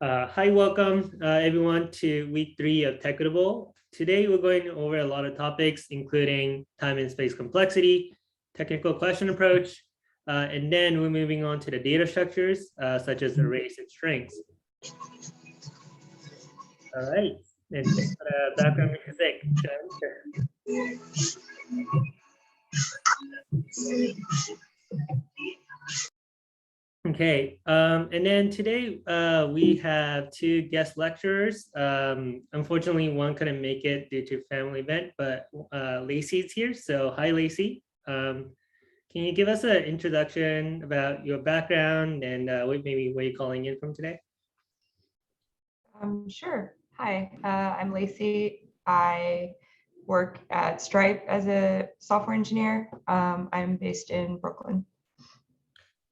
Hi, welcome everyone to week 3 of Techquitable. Today we're going over a lot of topics, including time and space complexity, technical question approach, and then we're moving on to the data structures, such as arrays and strings. All right, and background music. Okay, and then today we have two guest lecturers. Unfortunately, one couldn't make it due to family event, but Lacey's here. So hi, Lacey. Can you give us an introduction about your background and maybe where you're calling in from today? Sure. Hi, I'm Lacey. I work at Stripe as a software engineer. I'm based in Brooklyn.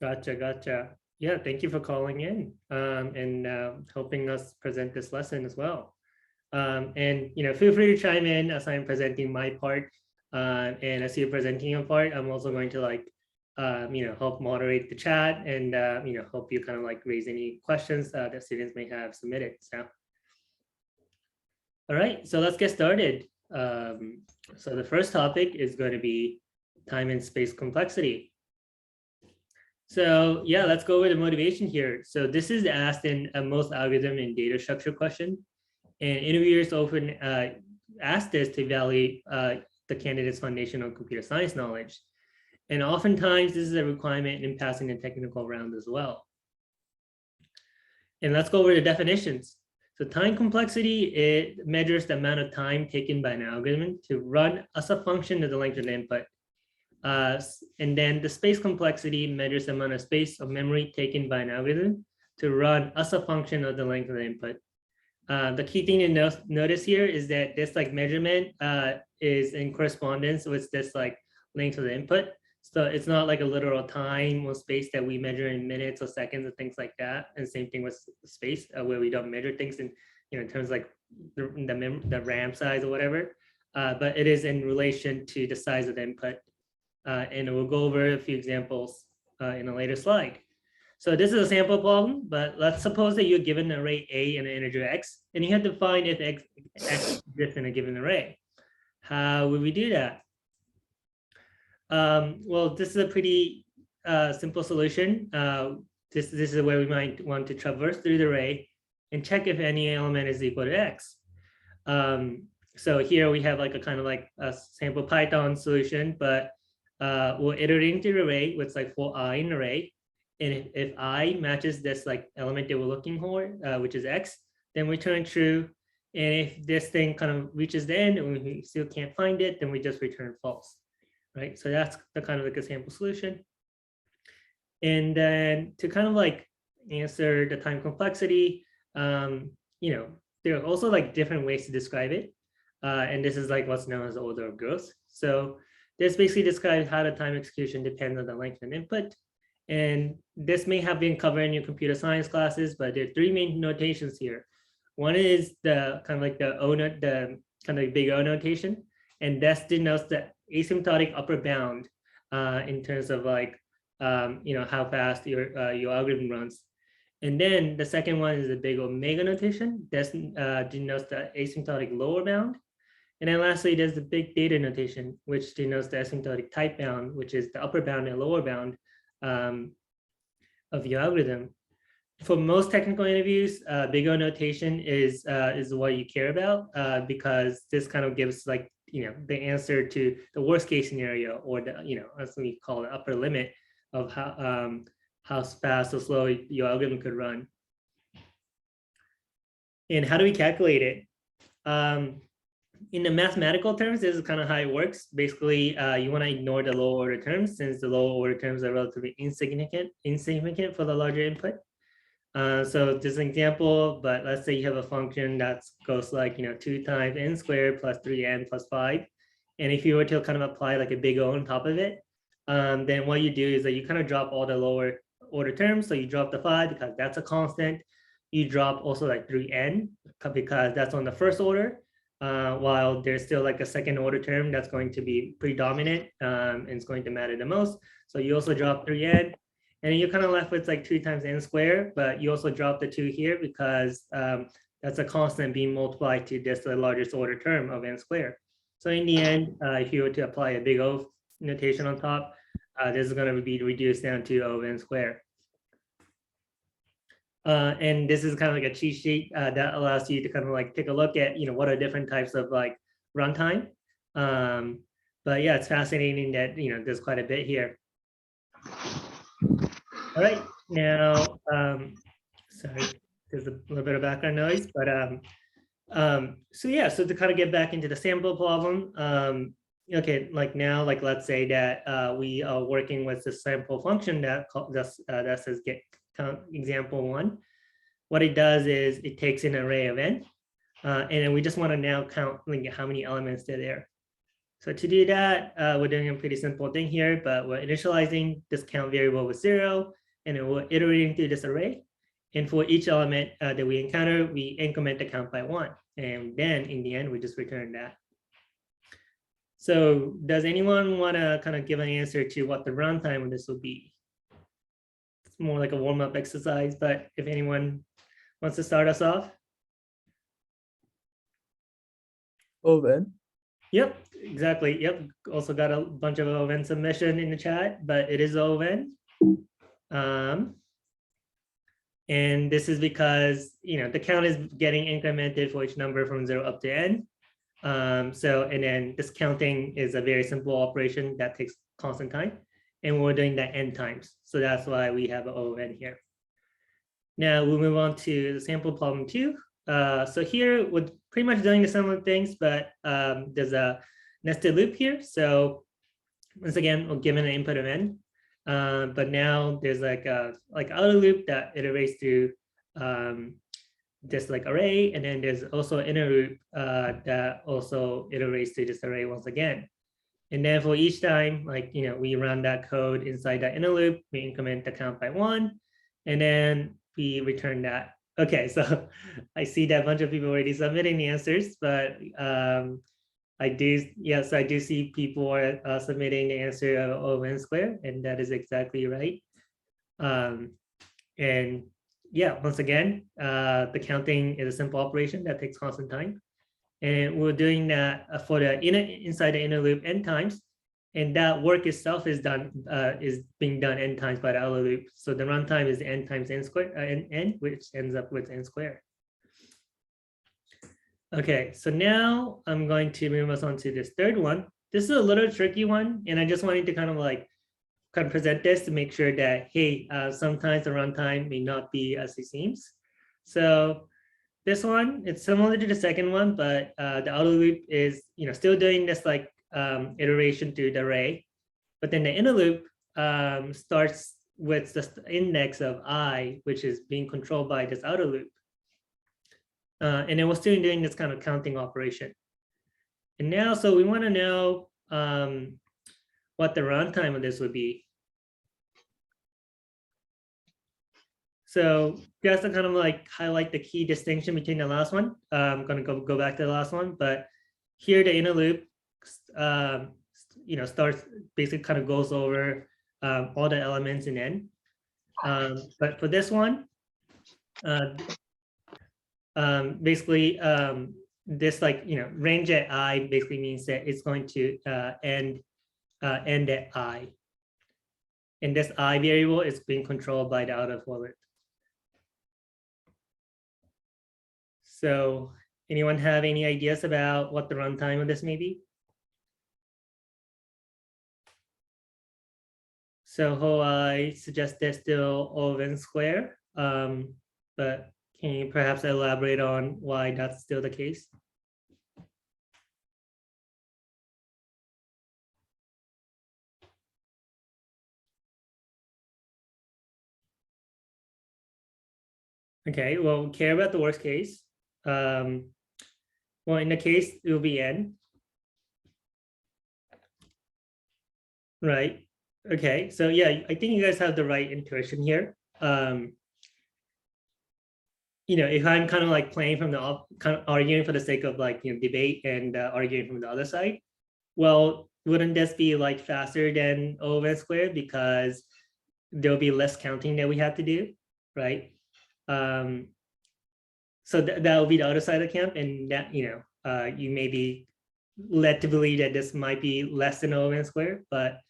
Gotcha. Yeah, thank you for calling in and helping us present this lesson as well. And feel free to chime in as I'm presenting my part. And as you're presenting your part, I'm also going to help moderate the chat and help you kind of like raise any questions that students may have submitted. So, all right, so let's get started. So the first topic is going to be time and space complexity. So yeah, let's go over the motivation here. So this is asked in most algorithm and data structure question. And interviewers often ask this to evaluate the candidate's foundational computer science knowledge. And oftentimes this is a requirement in passing the technical round as well. And let's go over the definitions. So time complexity, it measures the amount of time taken by an algorithm to run as a function of the length of the input. And then the space complexity measures the amount of space of memory taken by an algorithm to run as a function of the length of the input. The key thing to notice here is that this measurement is in correspondence with this length of the input. So it's not like a literal time or space that we measure in minutes or seconds and things like that. And same thing with space where we don't measure things in terms like the RAM size or whatever. But it is in relation to the size of the input. And we'll go over a few examples in a later slide. So this is a sample problem, but let's suppose that you're given an array A and an integer X, and you have to find if X exists in a given array. How would we do that? Well, this is a pretty simple solution. This is where we might want to traverse through the array and check if any element is equal to X. So here we have like a kind of like a sample Python solution, but we're iterating through the array with for I in the array. And if I matches this element that we're looking for, which is X, then we return true. And if this thing kind of reaches the end and we still can't find it, then we just return false, right? So that's the kind of a sample solution. And then to kind of answer the time complexity, there are also different ways to describe it. And this is what's known as the order of growth. So this basically describes how the time execution depends on the length of input. And this may have been covered in your computer science classes, but there are three main notations here. One is the kind of like the O note, the kind of big O notation, and that denotes the asymptotic upper bound in terms of how fast your algorithm runs. And then the second one is the big omega notation. That denotes the asymptotic lower bound. And then lastly, there's the big data notation, which denotes the asymptotic type bound, which is the upper bound and lower bound of your algorithm. For most technical interviews, big O notation is what you care about because this kind of gives the answer to the worst case scenario, or the as we call the upper limit of how fast or slow your algorithm could run. And how do we calculate it? In the mathematical terms, this is kind of how it works. Basically, you want to ignore the lower order terms since the lower order terms are relatively insignificant for the larger input. So just an example, but let's say you have a function that goes 2 times n squared plus 3n plus 5. And if you were to kind of apply a big O on top of it, then what you do is that you kind of drop all the lower order terms. So you drop the 5 because that's a constant. You drop also 3n because that's on the first order. While there's still a second order term that's going to be predominant and it's going to matter the most. So you also drop 3n. And you're kind of left with like 2 times n squared, but you also drop the 2 here because that's a constant being multiplied to just the largest order term of n squared. So in the end, if you were to apply a big O notation on top, this is going to be reduced down to O of n squared. And this is kind of like a cheat sheet that allows you to kind of like take a look at, what are different types of like runtime. But yeah, it's fascinating that, there's quite a bit here. All right, now, sorry, there's a little bit of background noise, but so yeah, so to kind of get back into the sample problem, okay, like now, like let's say that we are working with the sample function that says get count example 1. What it does is it takes an array of n, and then we just want to now count like how many elements are there. So to do that, we're doing a pretty simple thing here, but we're initializing this count variable with 0, and then we're iterating through this array. And for each element that we encounter, we increment the count by 1. And then in the end, we just return that. So does anyone want to kind of give an answer to what the runtime of this will be? It's more like a warm-up exercise, but if anyone wants to start us off. O of n. Yep, exactly. Yep. Also got a bunch of O of n submission in the chat, but it is O of n. And this is because, the count is getting incremented for each number from 0 up to n. And then this counting is a very simple operation that takes constant time. And we're doing that n times. So that's why we have an O of n here. Now we'll move on to the sample problem 2. So here we're pretty much doing the similar things, but there's a nested loop here. So once again, we're given an input of n. But now there's like a outer loop that iterates through this like array, and then there's also an inner loop that also iterates through this array once again. And then for each time, we run that code inside that inner loop, we increment the count by 1, and then we return that. Okay, so I see that a bunch of people already submitting the answers, but I do see people are submitting the answer of O of n squared, and that is exactly right. And yeah, once again, the counting is a simple operation that takes constant time. And we're doing that for the inside the inner loop n times. And that work itself is being done n times by the outer loop. So the runtime is n times n squared, n, which ends up with n squared. Okay, so now I'm going to move us on to this third one. This is a little tricky one, and I just wanted to kind of present this to make sure that, hey, sometimes the runtime may not be as it seems. So this one, it's similar to the second one, but the outer loop is, still doing this iteration through the array, but then the inner loop starts with the index of I, which is being controlled by this outer loop. And then we're still doing this kind of counting operation. And now, so we want to know what the runtime of this would be. So just to kind of highlight the key distinction between the last one, I'm going to go back to the last one, but here the inner loop, starts basically kind of goes over all the elements in n. But for this one, basically this range at I basically means that it's going to end at I. And this I variable is being controlled by the outer for loop. So anyone have any ideas about what the runtime of this may be? So I suggest there's still O of n squared, but can you perhaps elaborate on why that's still the case? Okay, well, we care about the worst case. Well, in the case, it will be n. Right. Okay, so yeah, I think you guys have the right intuition here. If I'm kind of playing from the kind of arguing for the sake of debate and arguing from the other side, well, wouldn't this be faster than O of n squared? Because there'll be less counting that we have to do, right? So that will be the other side of the camp, and that, you may be led to believe that this might be less than O(n) squared, but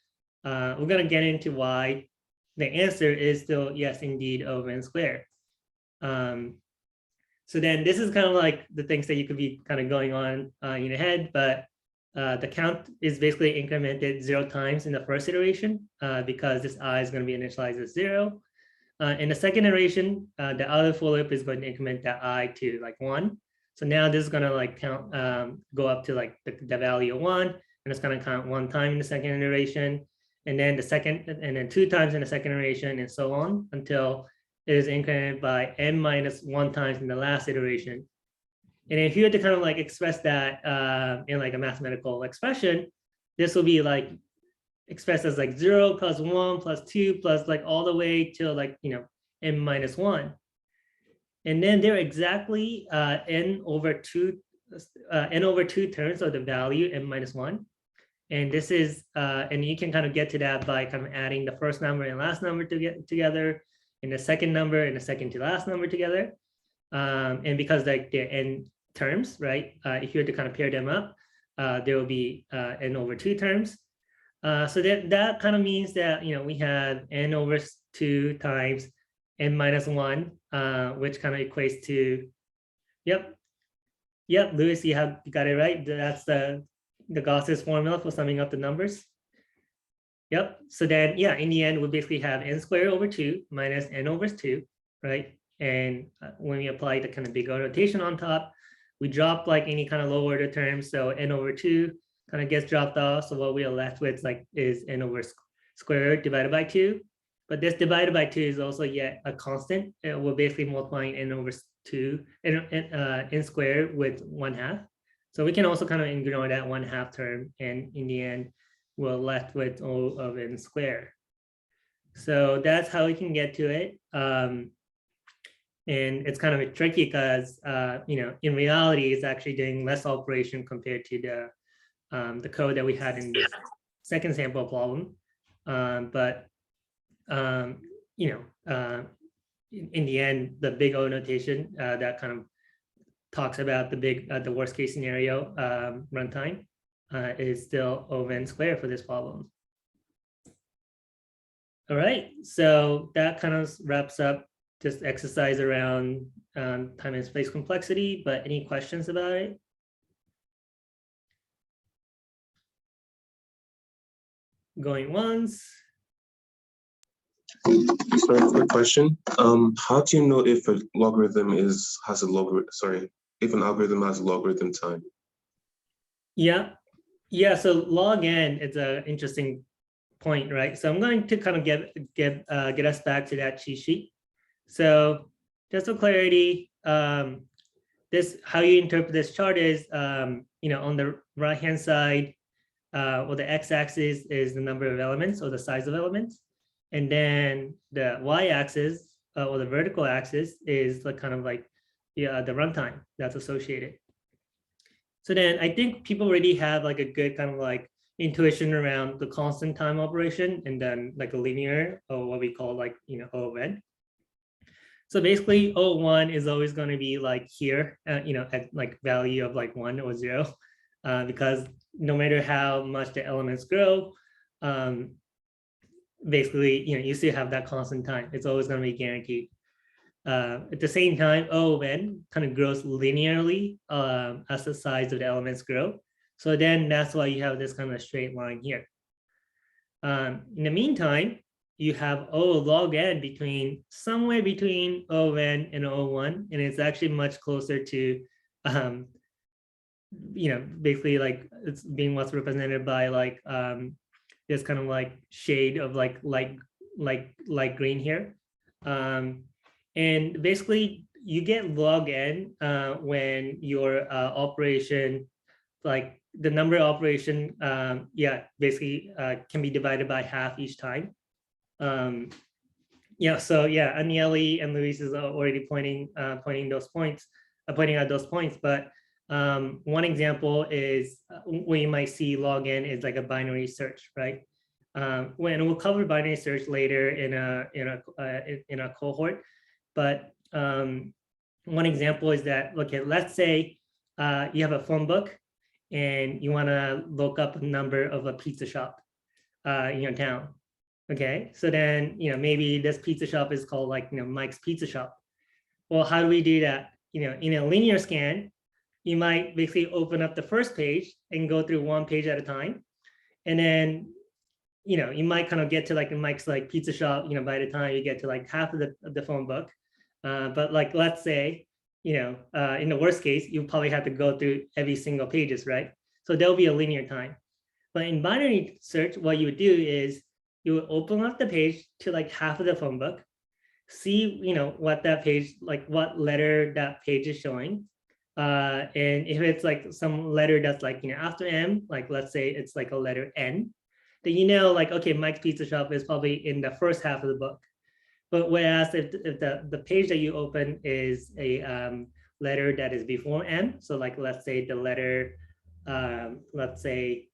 we're going to get into why the answer is still yes, indeed, O(n) squared. So then this is kind of like the things that you could be kind of going on in your head, but the count is basically incremented 0 times in the first iteration because this I is going to be initialized as 0. In the second iteration, the outer for loop is going to increment that I to like 1. So now this is going to like count, go up to like the value of 1, and it's going to count 1 time in the second iteration, and then the second, and then 2 times in the second iteration, and so on until it is incremented by n minus 1 times in the last iteration. And if you had to kind of like express that in like a mathematical expression, this will be like expressed as like 0 plus 1 plus 2 plus like all the way till like, n minus 1. And then they're exactly n over 2 terms of the value n minus 1. And this is, and you can kind of get to that by kind of adding the first number and last number to get together, and the second number and the second to last number together. And because like they're n terms, right? If you were to kind of pair them up, there will be n over 2 terms. So that kind of means that, we have n over 2 times n minus 1, which kind of equates to, yep, Louis, you got it right. That's the Gauss's formula for summing up the numbers. Yep. So then, yeah, in the end, we basically have n squared over 2 minus n over 2, right? And when we apply the kind of big O notation on top, we drop like any kind of low order terms. So n over 2 kind of gets dropped off. So what we are left with is n over squared divided by 2. But this divided by 2 is also yet a constant. We're basically multiplying n over 2 n squared with 1/2. So we can also kind of ignore that 1/2 term, and in the end, we're left with O of n squared. So that's how we can get to it. And it's kind of tricky because, in reality, it's actually doing less operation compared to the code that we had in the second sample problem. In the end, the big O notation that kind of talks about the worst case scenario runtime is still O of n squared for this problem. All right, so that kind of wraps up this exercise around time and space complexity, but any questions about it? Going once. Sorry, quick question. How do you know if a logarithm has a logarithm? Sorry, if an algorithm has a logarithm time? Yeah. So log n is an interesting point, right? So I'm going to kind of get us back to that cheat sheet. So just for clarity, this how you interpret this chart is, on the right-hand side, or the x-axis is the number of elements or the size of elements. And then the y-axis or the vertical axis is the kind of like the runtime that's associated. So then I think people already have like a good kind of like intuition around the constant time operation, and then like a linear, or what we call like, O of n. So basically O1 is always going to be like here, at like value of like 1 or 0, because no matter how much the elements grow, basically, you still have that constant time. It's always going to be guaranteed. At the same time, O of n kind of grows linearly as the size of the elements grow. So then that's why you have this kind of straight line here. In the meantime, you have O log n somewhere between O of n and O1, and it's actually much closer to, basically like it's being what's represented by like this kind of like shade of like light green here. And basically you get log n when your operation, like the number of operation, basically can be divided by half each time. So Aniele and Luis is already pointing out those points. But one example is where you might see log n is like a binary search, right? When we'll cover binary search later in a cohort, but one example is that, okay, let's say you have a phone book and you want to look up a number of a pizza shop in your town. Okay, so then, maybe this pizza shop is called like, Mike's Pizza Shop. Well, how do we do that? In a linear scan, you might basically open up the first page and go through one page at a time. And then, you might kind of get to like Mike's like pizza shop, by the time you get to like half of the phone book. But like, let's say, in the worst case, you probably have to go through every single pages, right? So there'll be a linear time. But in binary search, what you would do is you would open up the page to like half of the phone book, see, what that page, like what letter that page is showing. And if it's like some letter that's like, after M, like let's say it's like a letter N, then like, okay, Mike's Pizza Shop is probably in the first half of the book. But whereas if the page that you open is a letter that is before M, so like let's say the letter, let's say,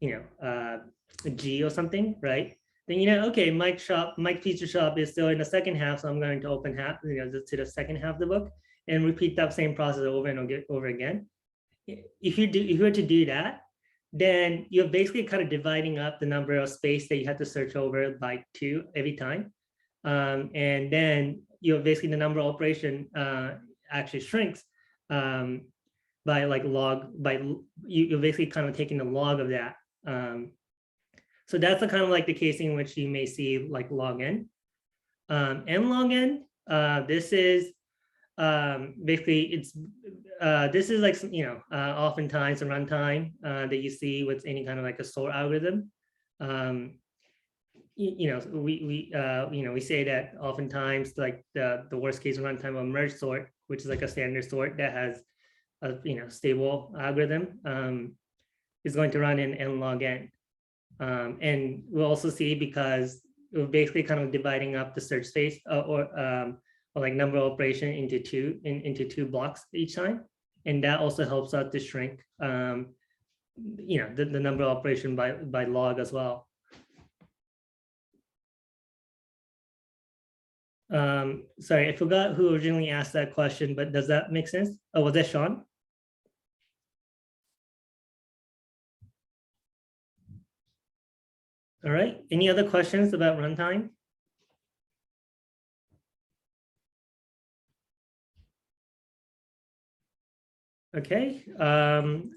G or something, right? Then okay, Mike's Pizza Shop is still in the second half, so I'm going to open half, to the second half of the book and repeat that same process over and over again. If you were to do that, then you're basically kind of dividing up the number of space that you have to search over by 2 every time. And then basically the number of operation actually shrinks by like you're basically kind of taking the log of that. So that's the kind of like the case in which you may see like log n. N log n, this is basically this is like, oftentimes a runtime that you see with any kind of like a sort algorithm. We say that oftentimes like the worst case runtime of merge sort, which is like a standard sort that has a stable algorithm, is going to run in n log n. And we'll also see, because we're basically kind of dividing up the search space or like number of operation into two blocks each time, and that also helps us to shrink the number of operation by log as well. Sorry, I forgot who originally asked that question, but does that make sense? Oh, was that Sean? All right, any other questions about runtime? Okay,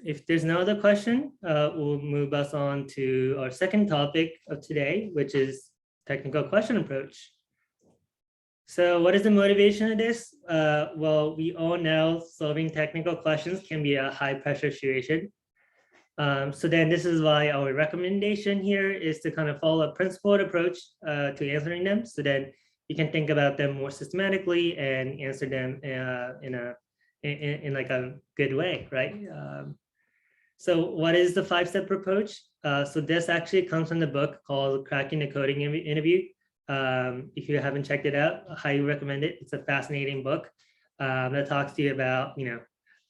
if there's no other question, we'll move us on to our second topic of today, which is technical question approach. So what is the motivation of this? Well, we all know solving technical questions can be a high pressure situation. So then this is why our recommendation here is to kind of follow a principled approach to answering them, so that you can think about them more systematically and answer them in like a good way, right? So what is the 5-step approach? So this actually comes from the book called Cracking the Coding Interview. If you haven't checked it out, I highly recommend it. It's a fascinating book that talks to you about,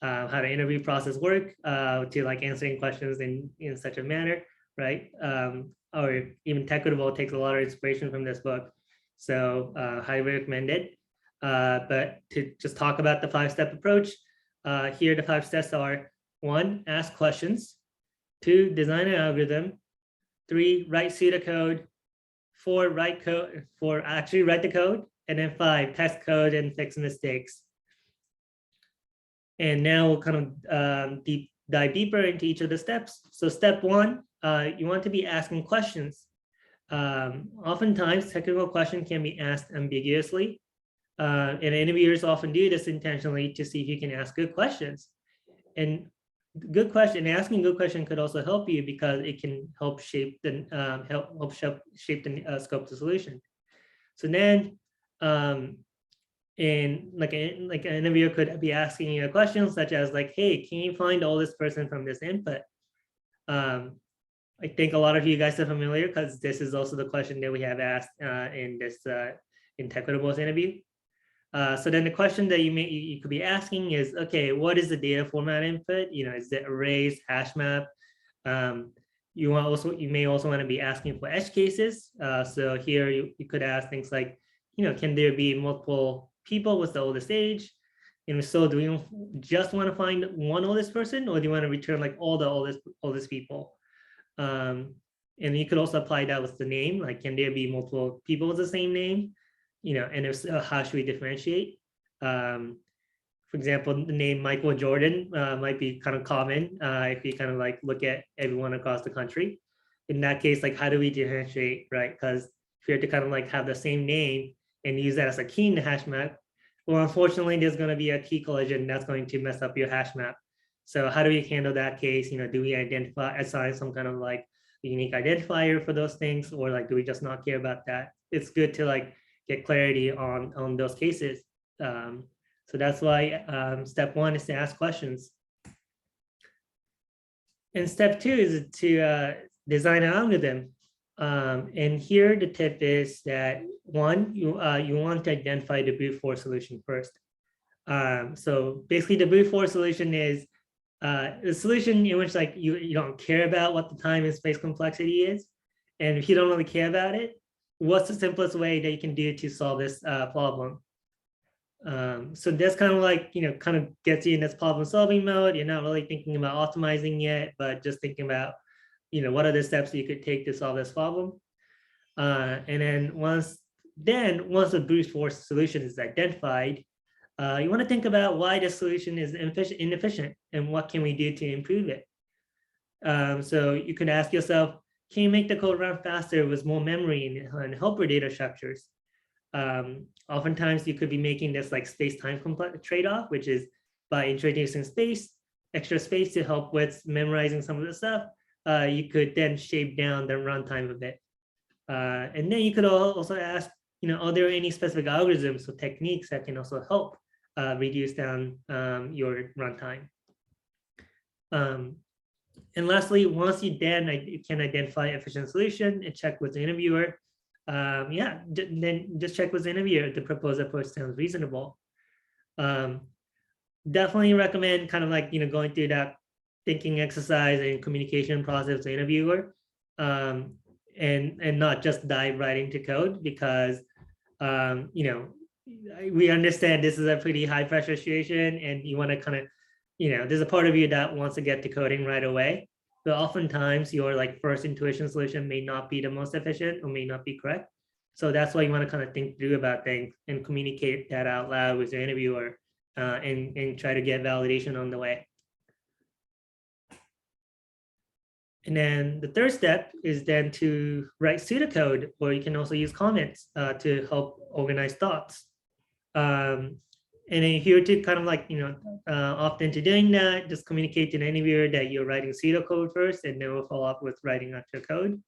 how the interview process work, to like answering questions in such a manner, right? Or even Techquitable takes a lot of inspiration from this book. So highly recommend it. But to just talk about the 5-step approach, here the 5 steps are: 1, ask questions; 2, design an algorithm; 3, write pseudocode; 4, write code; 4, actually write the code; and then 5, test code and fix mistakes. And now we'll kind of dive deeper into each of the steps. So step 1, you want to be asking questions. Oftentimes technical questions can be asked ambiguously. And interviewers often do this intentionally to see if you can ask good questions. And asking good question could also help you, because it can help shape the scope of the solution. So then, like an interviewer could be asking you a question such as like, hey, can you find all this person from this input? I think a lot of you guys are familiar, because this is also the question that we have asked in Techquitable's interview. So then the question that you could be asking is, okay, what is the data format input? Is it arrays, hash map? you may also want to be asking for edge cases. So here you could ask things like, can there be multiple people with the oldest age? And so do you just want to find one oldest person, or do you want to return like all the oldest people? And you could also apply that with the name, like can there be multiple people with the same name? And if so, how should we differentiate? For example, the name Michael Jordan might be kind of common if you kind of like look at everyone across the country. In that case, like how do we differentiate, right? Because if you have to kind of like have the same name and use that as a key in the hash map, well, unfortunately, there's going to be a key collision that's going to mess up your hash map. So how do we handle that case? Do we assign some kind of like unique identifier for those things, or like do we just not care about that? It's good to like get clarity on those cases. So that's why step 1 is to ask questions. And step 2 is to design an algorithm. And here the tip is that 1, you want to identify the brute force solution first. So basically the brute force solution is a solution in which like you don't care about what the time and space complexity is. And if you don't really care about it, what's the simplest way that you can do to solve this problem? So that's kind of like, kind of gets you in this problem solving mode. You're not really thinking about optimizing yet, but just thinking about, what are the steps you could take to solve this problem? And then once the brute force solution is identified, you want to think about why the solution is inefficient and what can we do to improve it. So you could ask yourself, can you make the code run faster with more memory and helper data structures? Oftentimes you could be making this like space-time trade-off, which is by introducing extra space to help with memorizing some of the stuff, you could then shape down the runtime a bit. And then you could also ask, are there any specific algorithms or techniques that can also help reduce down your runtime? And lastly, once you can identify efficient solution and check with the interviewer, then just check with the interviewer. The proposed approach sounds reasonable. Definitely recommend kind of like, going through that thinking exercise and communication process with the interviewer, and not just dive right into code, because, we understand this is a pretty high pressure situation and you want to kind of, there's a part of you that wants to get to coding right away. But oftentimes your like first intuition solution may not be the most efficient or may not be correct. So that's why you want to kind of think through about things and communicate that out loud with the interviewer, and try to get validation on the way. And then the third step is then to write pseudocode, or you can also use comments to help organize thoughts. And then here to kind of like, often to doing that, just communicate to the interviewer that you're writing pseudocode first, and then we'll follow up with writing actual code.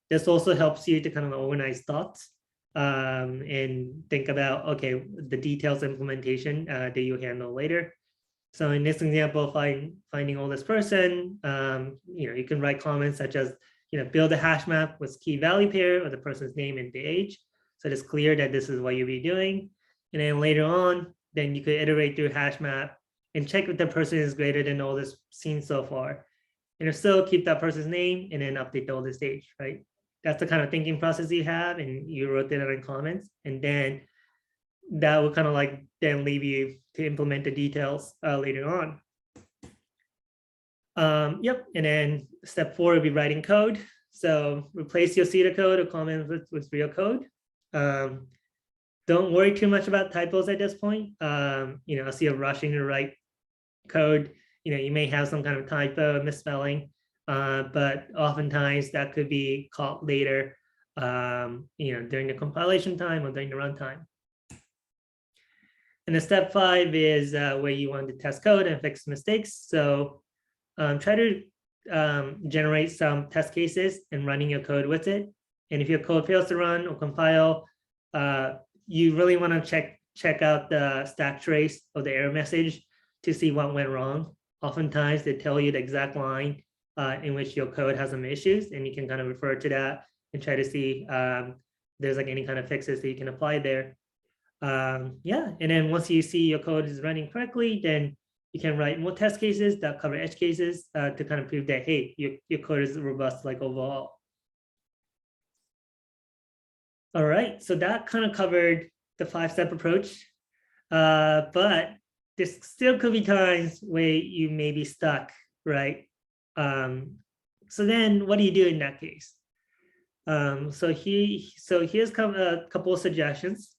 This also helps you to kind of organize thoughts and think about, okay, the details implementation that you handle later. So in this example, finding oldest person, you can write comments such as, build a hash map with key value pair of the person's name and the age. So it's clear that this is what you'll be doing. And then later on, then you could iterate through hash map and check if the person is greater than the oldest seen so far. And if so, keep that person's name and then update the oldest age, right? That's the kind of thinking process you have, and you wrote that in comments. And then that will kind of like then leave you to implement the details later on. Yep, and then step 4 will be writing code. So replace your pseudocode or comments with real code. Don't worry too much about typos at this point. As you're rushing to write code, you may have some kind of typo, misspelling, but oftentimes that could be caught later, during the compilation time or during the runtime. And the step 5 is where you want to test code and fix mistakes. So try to generate some test cases and running your code with it. And if your code fails to run or compile, you really want to check out the stack trace or the error message to see what went wrong. Oftentimes they tell you the exact line in which your code has some issues, and you can kind of refer to that and try to see there's like any kind of fixes that you can apply there. And then once you see your code is running correctly, then you can write more test cases that cover edge cases to kind of prove that, hey, your code is robust like overall. All right, so that kind of covered the 5-step approach, but there still could be times where you may be stuck, right? So then what do you do in that case? So here's a couple of suggestions.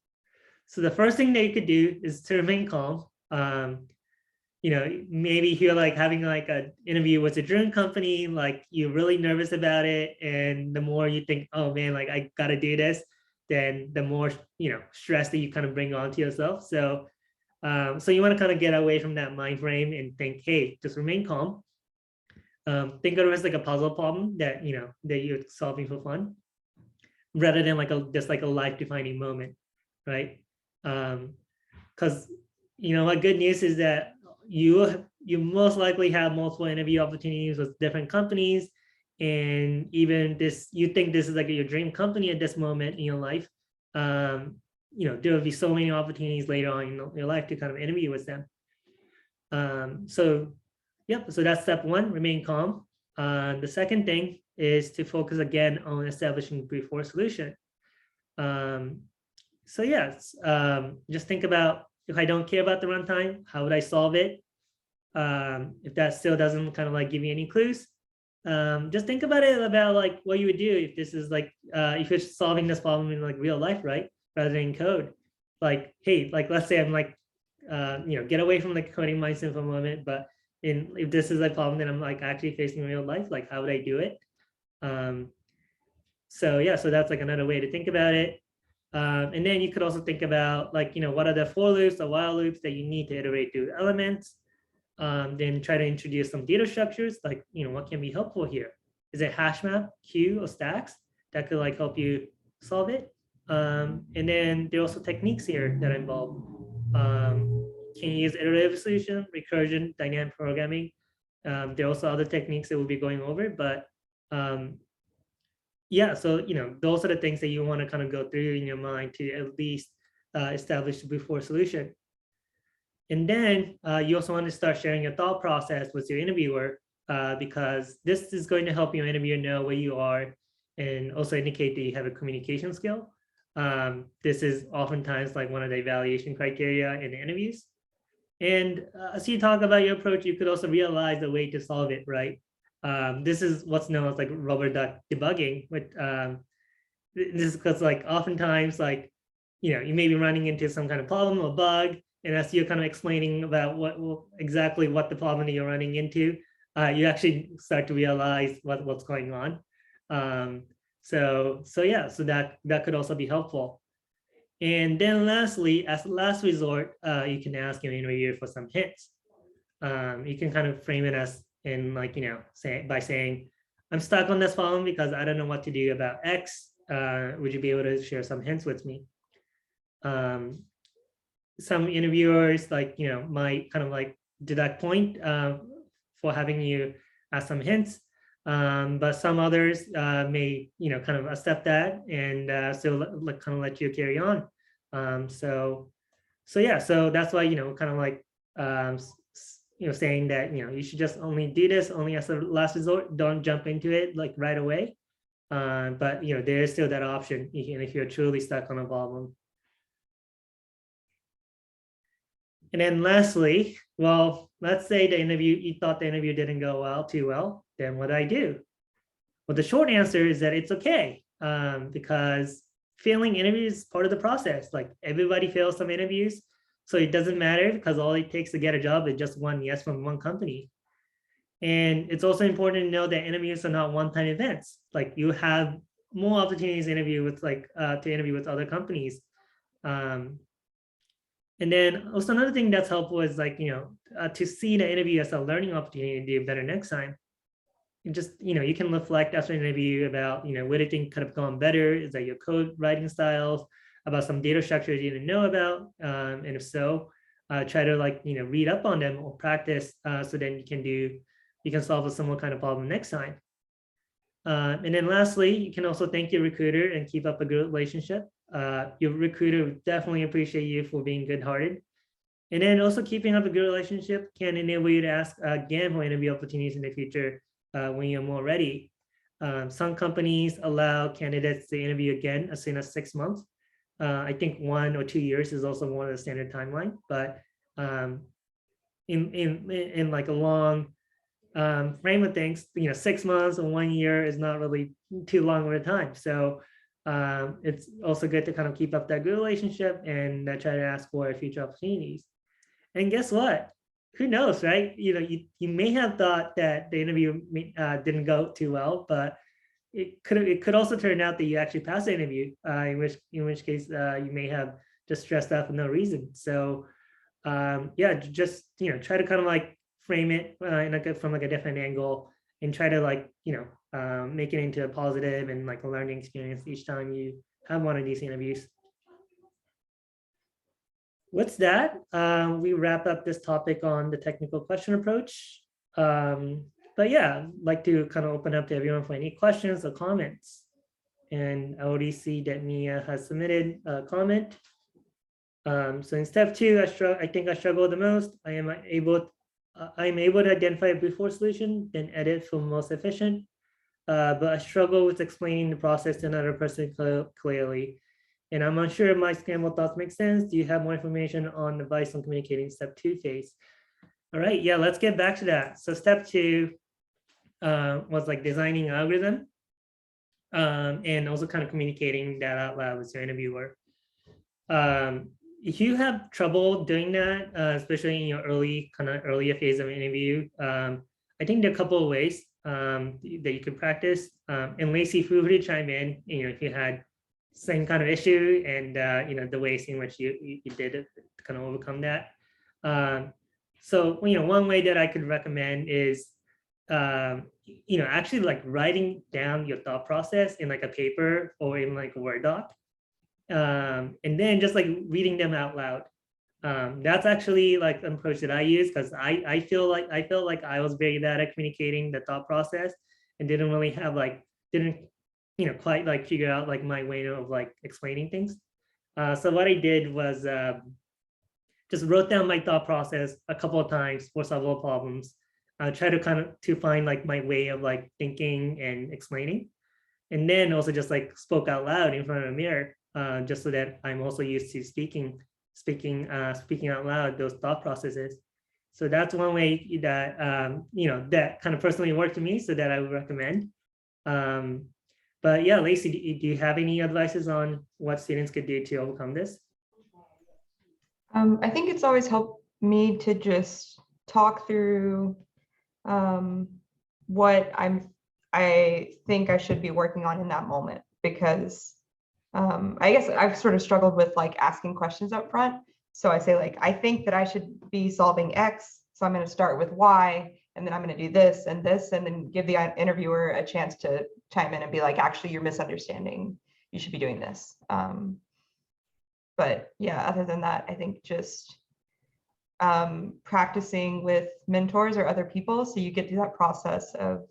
So the first thing that you could do is to remain calm. Maybe you're like having like an interview with a dream company, like you're really nervous about it. And the more you think, oh man, like I gotta do this, then the more, stress that you kind of bring onto yourself. So, so you want to kind of get away from that mind frame and think, hey, just remain calm. Think of it as like a puzzle problem that, that you're solving for fun, rather than like just like a life-defining moment, right? Because what good news is that you most likely have multiple interview opportunities with different companies, and even you think this is like your dream company at this moment in your life. There will be so many opportunities later on in your life to kind of interview with them. So that's step one, remain calm. The second thing is to focus again on establishing brute-force solution. Just think about, if I don't care about the runtime, how would I solve it? If that still doesn't kind of like give you any clues, just think about it, about like what you would do if this is like, if you're solving this problem in like real life, right? Rather than code. Like, hey, like let's say I'm like, get away from the coding mindset for a moment, but if this is a problem that I'm like actually facing in real life, like how would I do it? So that's like another way to think about it. And then you could also think about like, what are the for loops or while loops that you need to iterate through elements. Then try to introduce some data structures, like, what can be helpful here? Is it hash map, queue, or stacks that could like help you solve it? And then there are also techniques here that involve, can you use iterative solution, recursion, dynamic programming? There are also other techniques that we'll be going over, but so those are the things that you want to kind of go through in your mind to at least establish the brute-force solution. And then you also want to start sharing your thought process with your interviewer, because this is going to help your interviewer know where you are and also indicate that you have a communication skill. This is oftentimes like one of the evaluation criteria in the interviews. And as you talk about your approach, you could also realize the way to solve it, right? This is what's known as like rubber duck debugging. But this is because like oftentimes like, you may be running into some kind of problem or bug, and as you're kind of explaining about exactly what the problem that you're running into, you actually start to realize what's going on. So that could also be helpful. And then lastly, as a last resort, you can ask your interviewer for some hints. You can kind of frame it as in like, by saying, I'm stuck on this problem because I don't know what to do about X. Would you be able to share some hints with me? Some interviewers might kind of like deduct point for having you ask some hints, but some others may kind of accept that and still kind of let you carry on. So that's why kind of like saying that you should just only do this only as a last resort. Don't jump into it like right away, but there is still that option if you're truly stuck on a problem. And then lastly, well, let's say you thought the interview didn't go too well, then what do I do? Well, the short answer is that it's okay, because failing interviews is part of the process. Like everybody fails some interviews, so it doesn't matter because all it takes to get a job is just one yes from one company. And it's also important to know that interviews are not one-time events. Like you have more opportunities to interview with other companies. And then also another thing that's helpful is like, to see the interview as a learning opportunity to do better next time. And just, you can reflect after an interview about, where do you think could have gone better? Is that your code writing styles, about some data structures you didn't know about? And if so, try to read up on them or practice so then you can solve a similar kind of problem next time. And then lastly, you can also thank your recruiter and keep up a good relationship. Your recruiter would definitely appreciate you for being good-hearted. And then also keeping up a good relationship can enable you to ask again for interview opportunities in the future when you're more ready. Some companies allow candidates to interview again as soon as 6 months. I think 1 or 2 years is also one of the standard timeline, but in like a long frame of things, 6 months or 1 year is not really too long of a time. So it's also good to kind of keep up that good relationship and try to ask for future opportunities. And guess what? Who knows, right? You may have thought that the interview didn't go too well, but it could also turn out that you actually passed the interview, in which case you may have just stressed out for no reason. So yeah, just try to kind of like frame it from like a different angle and try to like make it into a positive and like a learning experience each time you have one of these interviews. With that, we wrap up this topic on the technical question approach. But yeah, I'd like to kind of open up to everyone for any questions or comments. And I already see that Mia has submitted a comment. So in step 2, I think I struggle the most. I'm able to identify a before solution, then edit for most efficient. But I struggle with explaining the process to another person clearly. And I'm unsure if my scrambled thoughts make sense. Do you have more information on advice on communicating step 2 phase? All right, yeah, let's get back to that. So step 2 was like designing an algorithm and also kind of communicating that out loud with your interviewer. If you have trouble doing that, especially in your earlier phase of an interview, I think there are a couple of ways that you could practice. And Lacey, feel free to chime in, if you had same kind of issue and the ways in which you did it to kind of overcome that. So one way that I could recommend is actually like writing down your thought process in like a paper or in like a Word doc, and then just like reading them out loud. That's actually like an approach that I use because I felt like I was very bad at communicating the thought process and didn't really have quite like figure out like my way of like explaining things. So what I did was just wrote down my thought process a couple of times for several problems. Try to find like my way of like thinking and explaining, and then also just like spoke out loud in front of a mirror, just so that I'm also used to speaking out loud those thought processes. So that's one way that that kind of personally worked for me, so that I would recommend. But yeah, Lacey, do you have any advices on what students could do to overcome this? I think it's always helped me to just talk through what I think I should be working on in that moment, because I guess I've sort of struggled with like asking questions up front. So I say like, I think that I should be solving X, so I'm going to start with Y, and then I'm going to do this, and then give the interviewer a chance to chime in and be like, actually, you're misunderstanding. You should be doing this. But yeah, other than that, I think just practicing with mentors or other people, so you get through that process of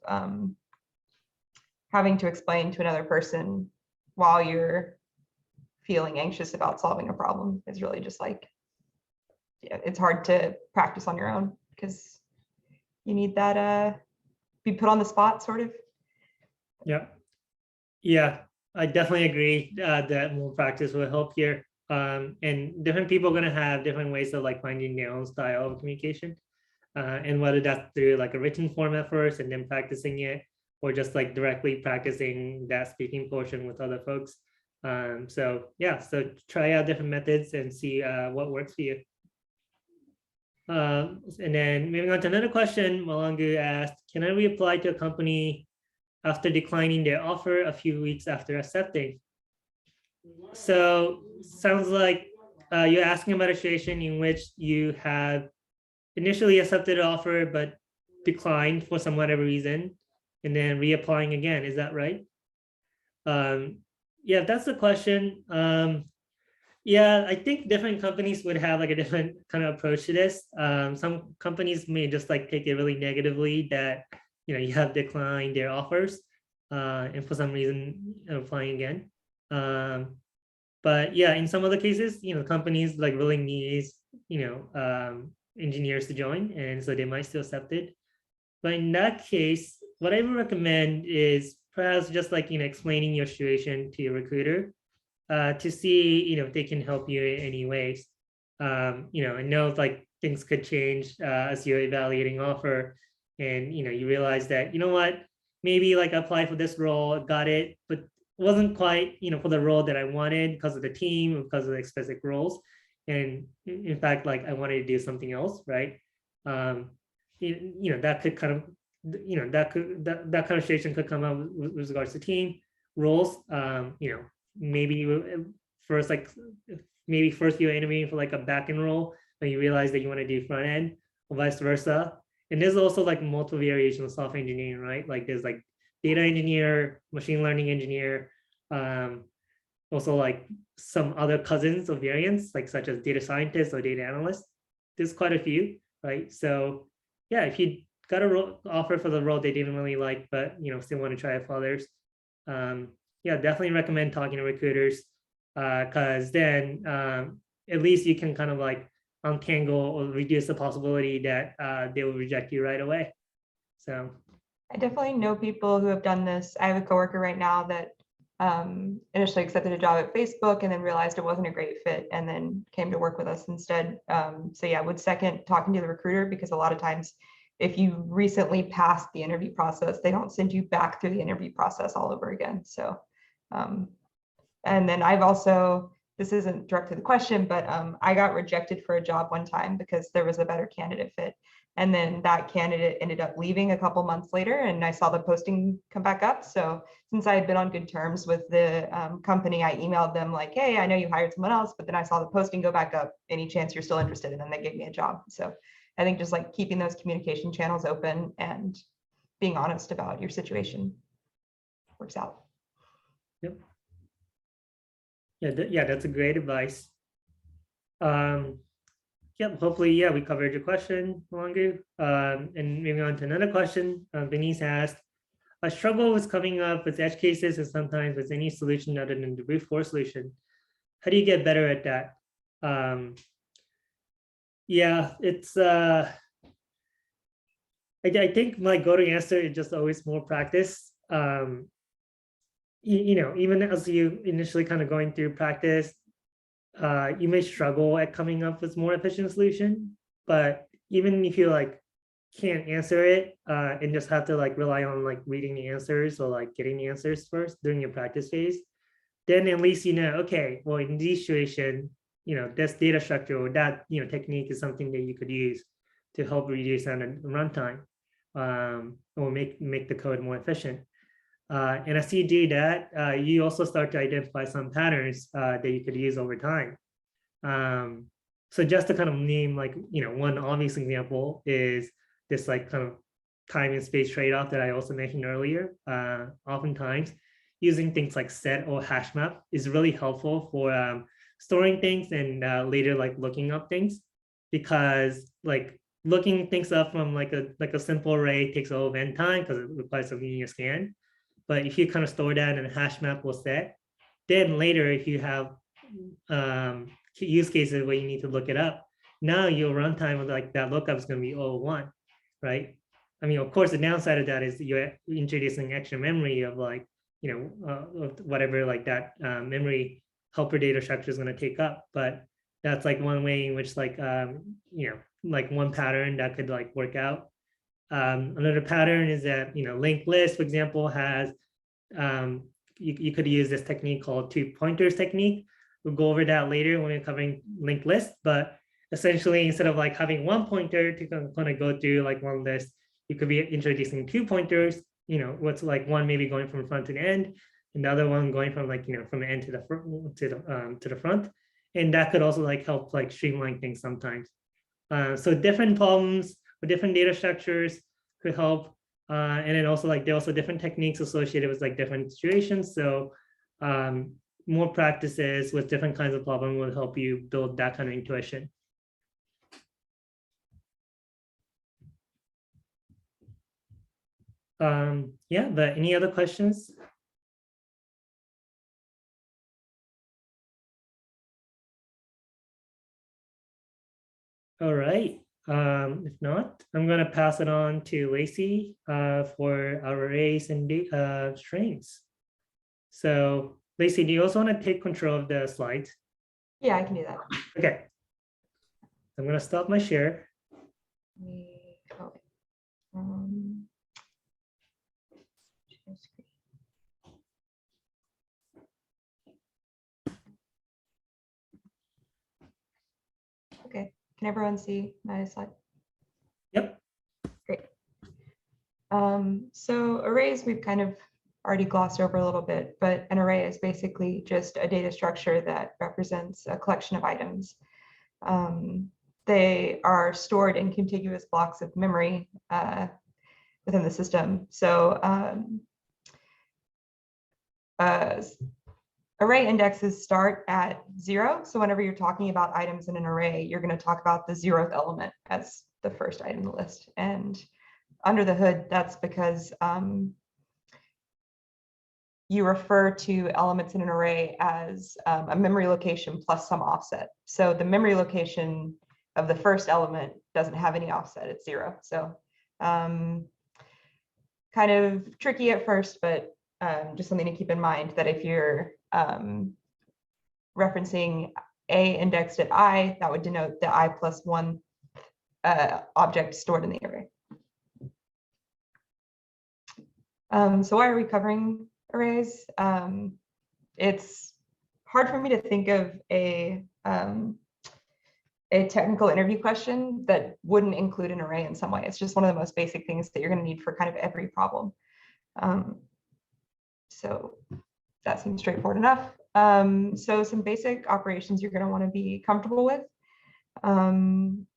having to explain to another person while you're feeling anxious about solving a problem is really just like, yeah, it's hard to practice on your own because you need that be put on the spot sort of. Yeah, I definitely agree that more practice will help here. And different people are going to have different ways of like finding their own style of communication, and whether that's through like a written format first and then practicing it, or just like directly practicing that speaking portion with other folks. So yeah, so try out different methods and see what works for you. And then moving on to another question, Malangu asked, can I reapply to a company after declining their offer a few weeks after accepting? So sounds like you're asking about a situation in which you have initially accepted an offer but declined for some whatever reason, and then reapplying again. Is that right? Yeah, that's the question. Yeah, I think different companies would have like a different kind of approach to this. Some companies may just like take it really negatively that you have declined their offers, and for some reason applying again. But yeah, in some other cases, companies like really need engineers to join, and so they might still accept it. But in that case, what I would recommend is perhaps just like explaining your situation to your recruiter to see if they can help you in any ways. I know like things could change as you're evaluating offer, and you realize that what, maybe like apply for this role, got it, but it wasn't quite for the role that I wanted because of the team, because of the specific roles, and in fact like I wanted to do something else, right? That could kind of that kind of situation could come up with regards to team roles. Maybe first like maybe first you're interviewing for like a back end role, but you realize that you want to do front end, or vice versa. And there's also like multiple variations of software engineering, right? Like there's like data engineer, machine learning engineer, also like some other cousins of variants, like such as data scientists or data analysts. There's quite a few, right? So yeah, if you got a offer for the role they didn't really like, but still want to try it for others, yeah, definitely recommend talking to recruiters, because then at least you can kind of like untangle or reduce the possibility that they will reject you right away. So I definitely know people who have done this. I have a coworker right now that initially accepted a job at Facebook and then realized it wasn't a great fit and then came to work with us instead. So yeah, I would second talking to the recruiter, because a lot of times if you recently passed the interview process, they don't send you back through the interview process all over again. So, and then I've also, this isn't direct to the question, but I got rejected for a job one time because there was a better candidate fit. And then that candidate ended up leaving a couple months later, and I saw the posting come back up. So since I had been on good terms with the company, I emailed them like, hey, I know you hired someone else, but then I saw the posting go back up. Any chance you're still interested? And then they gave me a job. So I think just like keeping those communication channels open and being honest about your situation works out. yep. Yeah, that's a great advice. Yep, hopefully, yeah, we covered your question, Longu. And moving on to another question, Denise asked, I struggle with coming up with edge cases and sometimes with any solution other than the brute force solution. How do you get better at that? Yeah, it's, I think my go-to answer is just always more practice. Even as you initially kind of going through practice, you may struggle at coming up with more efficient solution, but even if you like can't answer it and just have to like rely on like reading the answers or like getting the answers first during your practice phase, then at least okay, well in this situation, this data structure or that technique is something that you could use to help reduce on runtime or make the code more efficient. And as you do that, you also start to identify some patterns that you could use over time. So just to kind of name like, one obvious example is this like kind of time and space trade-off that I also mentioned earlier. Oftentimes using things like set or hash map is really helpful for storing things and later like looking up things, because like looking things up from like a simple array takes a little n time because it requires a linear scan. But if you kind of store that in a hash map or set, then later if you have use cases where you need to look it up, now your runtime of like that lookup is going to be 0.1, right? I mean, of course, the downside of that is you're introducing extra memory of like, whatever like that memory helper data structure is going to take up. But that's like one way in which like, like one pattern that could like work out. Another pattern is that, linked list, for example, has, you could use this technique called two pointers technique. We'll go over that later when we're covering linked list, but essentially instead of like having one pointer to kind of go through like one list, you could be introducing two pointers, what's like one maybe going from front to the end, and the other one going from like, from the end to the front, to the front. And that could also like help like streamline things sometimes. So different problems with different data structures could help. And then also like there are also different techniques associated with like different situations. So more practices with different kinds of problem will help you build that kind of intuition. Yeah, but any other questions? All right. If not, I'm going to pass it on to Lacey for our arrays and strings. So Lacey, do you also want to take control of the slides? Yeah, I can do that. Okay. I'm going to stop my share. Oh, um, share screen. Okay, can everyone see my slide? Yep. Great. So arrays we've kind of already glossed over a little bit, but an array is basically just a data structure that represents a collection of items. They are stored in contiguous blocks of memory within the system. So array indexes start at 0. So whenever you're talking about items in an array, you're going to talk about the 0th element as the first item in the list. And under the hood, that's because you refer to elements in an array as a memory location plus some offset. So the memory location of the first element doesn't have any offset, it's 0. So kind of tricky at first, but just something to keep in mind that if you're referencing A indexed at I, that would denote the I plus 1 object stored in the array. So why are we covering arrays? It's hard for me to think of a technical interview question that wouldn't include an array in some way. It's just one of the most basic things that you're going to need for kind of every problem. So that seems straightforward enough. So some basic operations you're going to want to be comfortable with.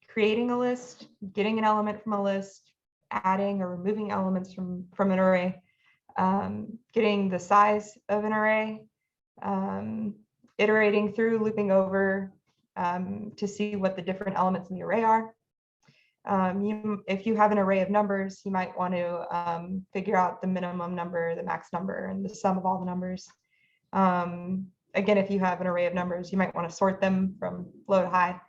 Creating a list, getting an element from a list, adding or removing elements from an array, getting the size of an array, iterating through, looping over to see what the different elements in the array are. If you have an array of numbers, you might want to figure out the minimum number, the max number, and the sum of all the numbers. Again, if you have an array of numbers, you might want to sort them from low to high.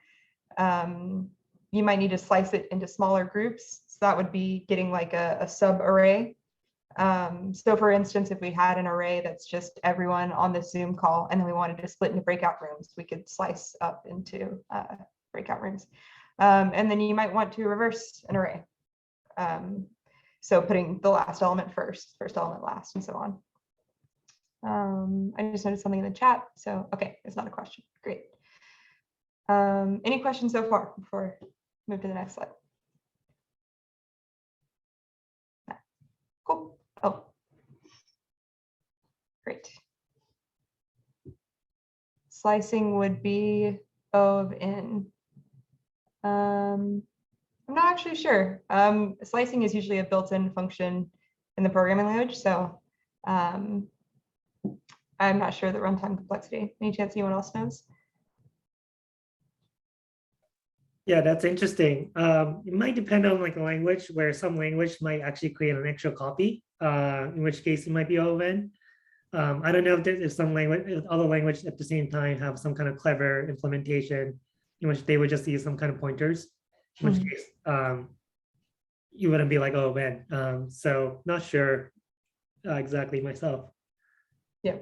You might need to slice it into smaller groups. So that would be getting like a sub array. So for instance, if we had an array that's just everyone on the Zoom call and then we wanted to split into breakout rooms, we could slice up into breakout rooms. And then you might want to reverse an array. So putting the last element first element last, and so on. I just noticed something in the chat. So, okay, it's not a question. Great. Any questions so far before we move to the next slide? Cool. Oh, great. Slicing would be O of n. I'm not actually sure. Slicing is usually a built-in function in the programming language, so I'm not sure the runtime complexity. Any chance anyone else knows? Yeah, that's interesting. It might depend on like a language, where some language might actually create an extra copy, in which case it might be O of n. I don't know if some language, if other languages at the same time have some kind of clever implementation in which they would just use some kind of pointers, in which case you wouldn't be like, oh man. So not sure exactly myself. Yeah.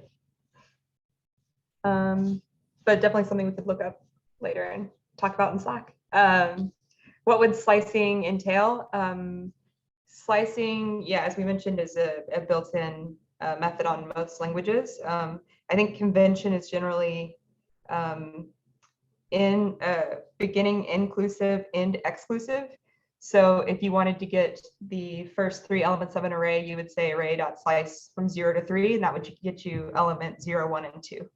But definitely something we could look up later and talk about in Slack. What would slicing entail? Slicing, yeah, as we mentioned, is a built-in method on most languages. I think convention is generally in beginning inclusive, end exclusive. So if you wanted to get the first 3 elements of an array, you would say array.slice from 0 to 3, and that would get you element 0, 1, and 2.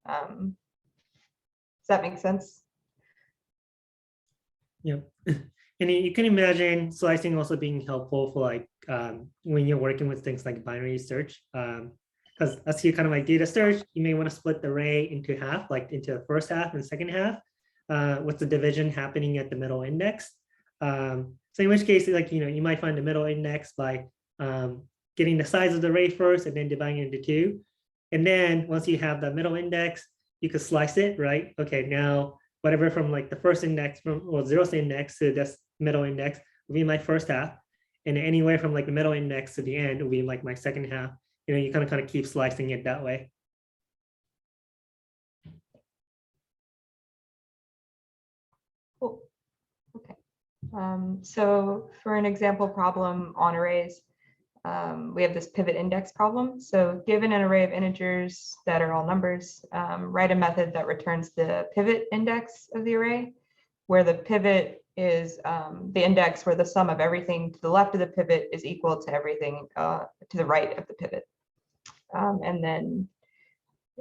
Does that make sense? Yeah. And you can imagine slicing also being helpful for like when you're working with things like binary search. Because as you kind of like data search, you may want to split the array into half, like into the first half and second half, with the division happening at the middle index. So in which case, like, you might find the middle index by getting the size of the array first and then dividing it into 2. And then once you have the middle index, you could slice it, right? Okay, now whatever from like the first index from, well, zeroth index to this middle index will be my first half. And anywhere from like the middle index to the end will be like my second half. You know, you kind of keep slicing it that way. Cool. Okay. So for an example problem on arrays, we have this pivot index problem. So given an array of integers that are all numbers, write a method that returns the pivot index of the array, where the pivot is the index where the sum of everything to the left of the pivot is equal to everything to the right of the pivot. And then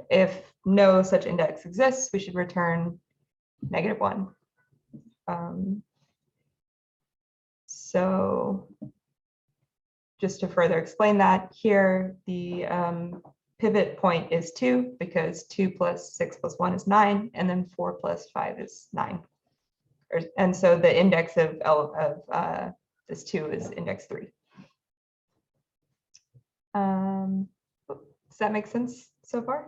if no such index exists, we should return -1. So just to further explain that, here the pivot point is 2 because 2 plus 6 plus 1 is 9, and then 4 plus 5 is 9. And so the index of this 2 is index 3. Does that make sense so far?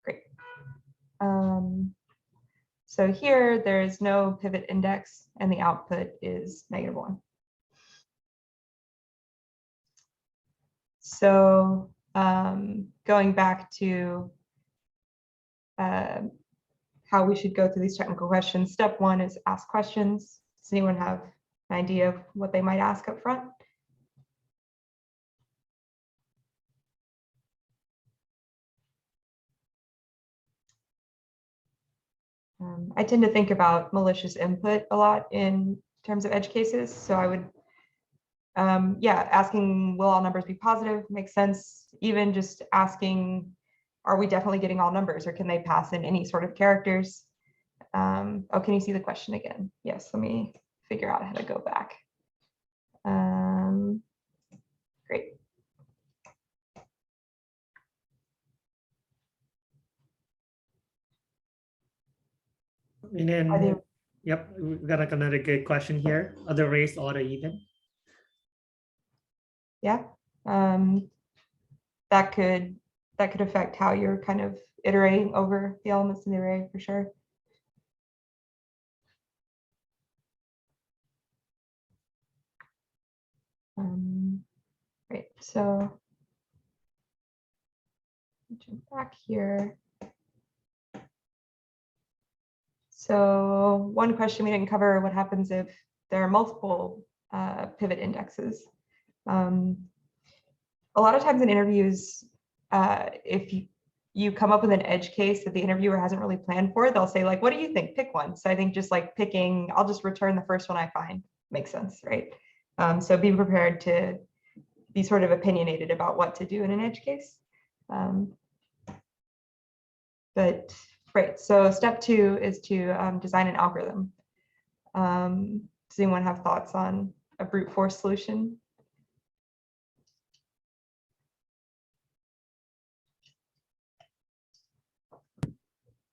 Great. So here there is no pivot index and the output is -1. So going back to how we should go through these technical questions, step 1 is ask questions. Does anyone have an idea of what they might ask up front? I tend to think about malicious input a lot in terms of edge cases. So I would, yeah, asking will all numbers be positive makes sense. Even just asking, are we definitely getting all numbers, or can they pass in any sort of characters? Oh, can you see the question again? Yes, let me figure out how to go back. Great. And then, yep, we've got like another good question here. Are the arrays odd or even? Yeah, that could affect how you're kind of iterating over the elements in the array for sure. Right, so jump back here. So one question we didn't cover: what happens if there are multiple pivot indexes? A lot of times in interviews, if you come up with an edge case that the interviewer hasn't really planned for, they'll say like, what do you think? Pick one. So I think just like picking, I'll just return the first one I find makes sense, right? So be prepared to be sort of opinionated about what to do in an edge case. But right, so step 2 is to design an algorithm. Does anyone have thoughts on a brute force solution?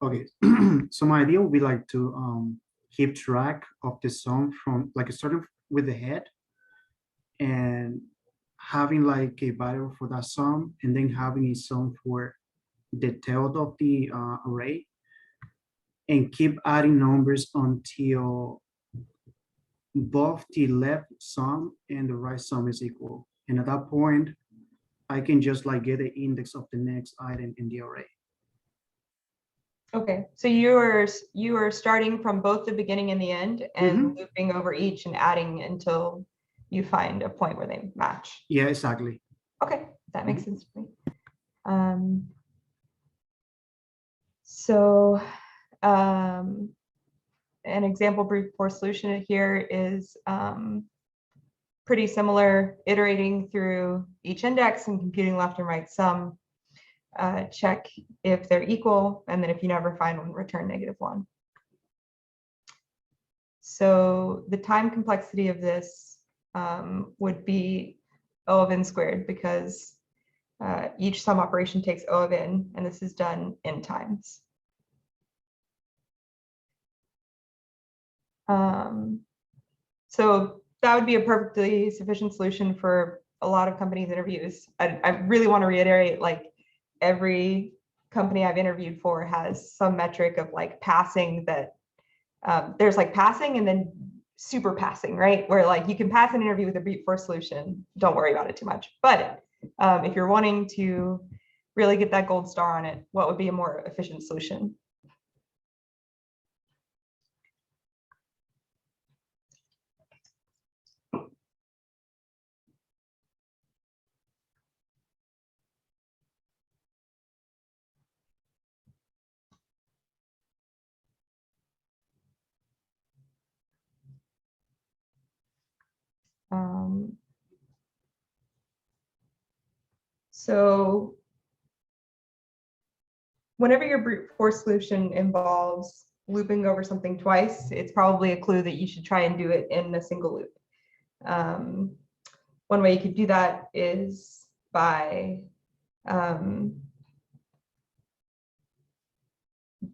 Okay, so my idea would be like to keep track of the sum from like starting with the head and having like a value for that sum, and then having a sum for the tail of the array, and keep adding numbers until both the left sum and the right sum is equal. And at that point, I can just like get the index of the next item in the array. Okay, so you are starting from both the beginning and the end and looping over each and adding until you find a point where they match. Yeah, exactly. Okay, that makes sense to me. So an example brute force solution here is pretty similar, iterating through each index and computing left and right sum. Check if they're equal, and then if you never find one, return -1. So the time complexity of this would be O of n squared, because each sum operation takes O of n, and this is done n times. So that would be a perfectly sufficient solution for a lot of companies' interviews. I really want to reiterate, like, every company I've interviewed for has some metric of like passing that there's like passing and then super passing, right? Where like you can pass an interview with a brute force solution, don't worry about it too much. But if you're wanting to really get that gold star on it, what would be a more efficient solution? So whenever your brute force solution involves looping over something twice, it's probably a clue that you should try and do it in a single loop. One way you could do that is by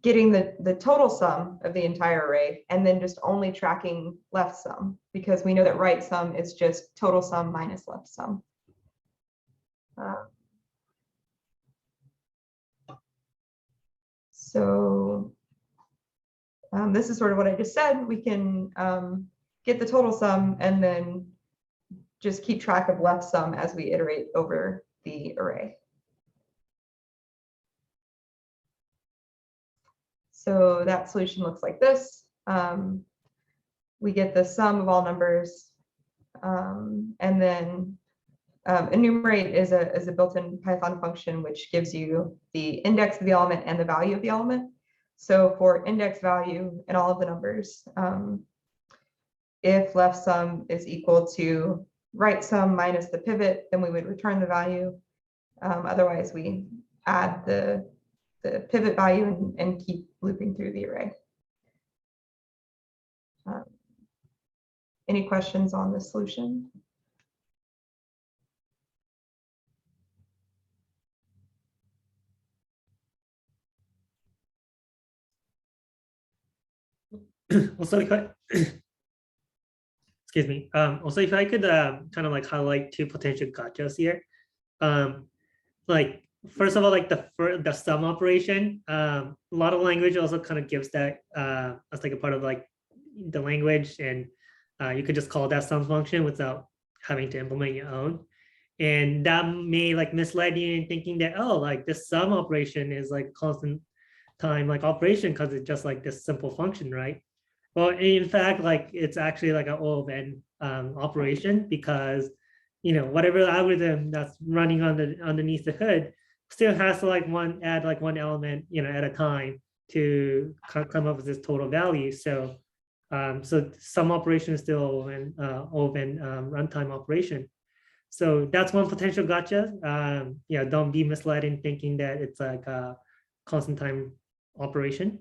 getting the total sum of the entire array and then just only tracking left sum, because we know that right sum is just total sum minus left sum. So this is sort of what I just said. We can get the total sum and then just keep track of left sum as we iterate over the array. So that solution looks like this. We get the sum of all numbers, and then enumerate is a built-in Python function which gives you the index of the element and the value of the element. So for index value and all of the numbers, if left sum is equal to right sum minus the pivot, then we would return the value. Otherwise, we add the pivot value and keep looping through the array. Any questions on this solution? Also, if I, excuse me. Also, if I could kind of like highlight two potential gotchas here. Like first of all, like the sum operation. A lot of language also kind of gives that as like a part of like the language, and you could just call that sum function without having to implement your own. And that may like mislead you in thinking that, oh, like this sum operation is like constant time like operation because it's just like this simple function, right? Well, in fact, like it's actually like an O of n operation, because whatever algorithm that's running on the underneath the hood still has to like add like one element at a time to come up with this total value. So so some operation is still O of n runtime operation. So that's one potential gotcha. Don't be misled in thinking that it's like a constant time operation.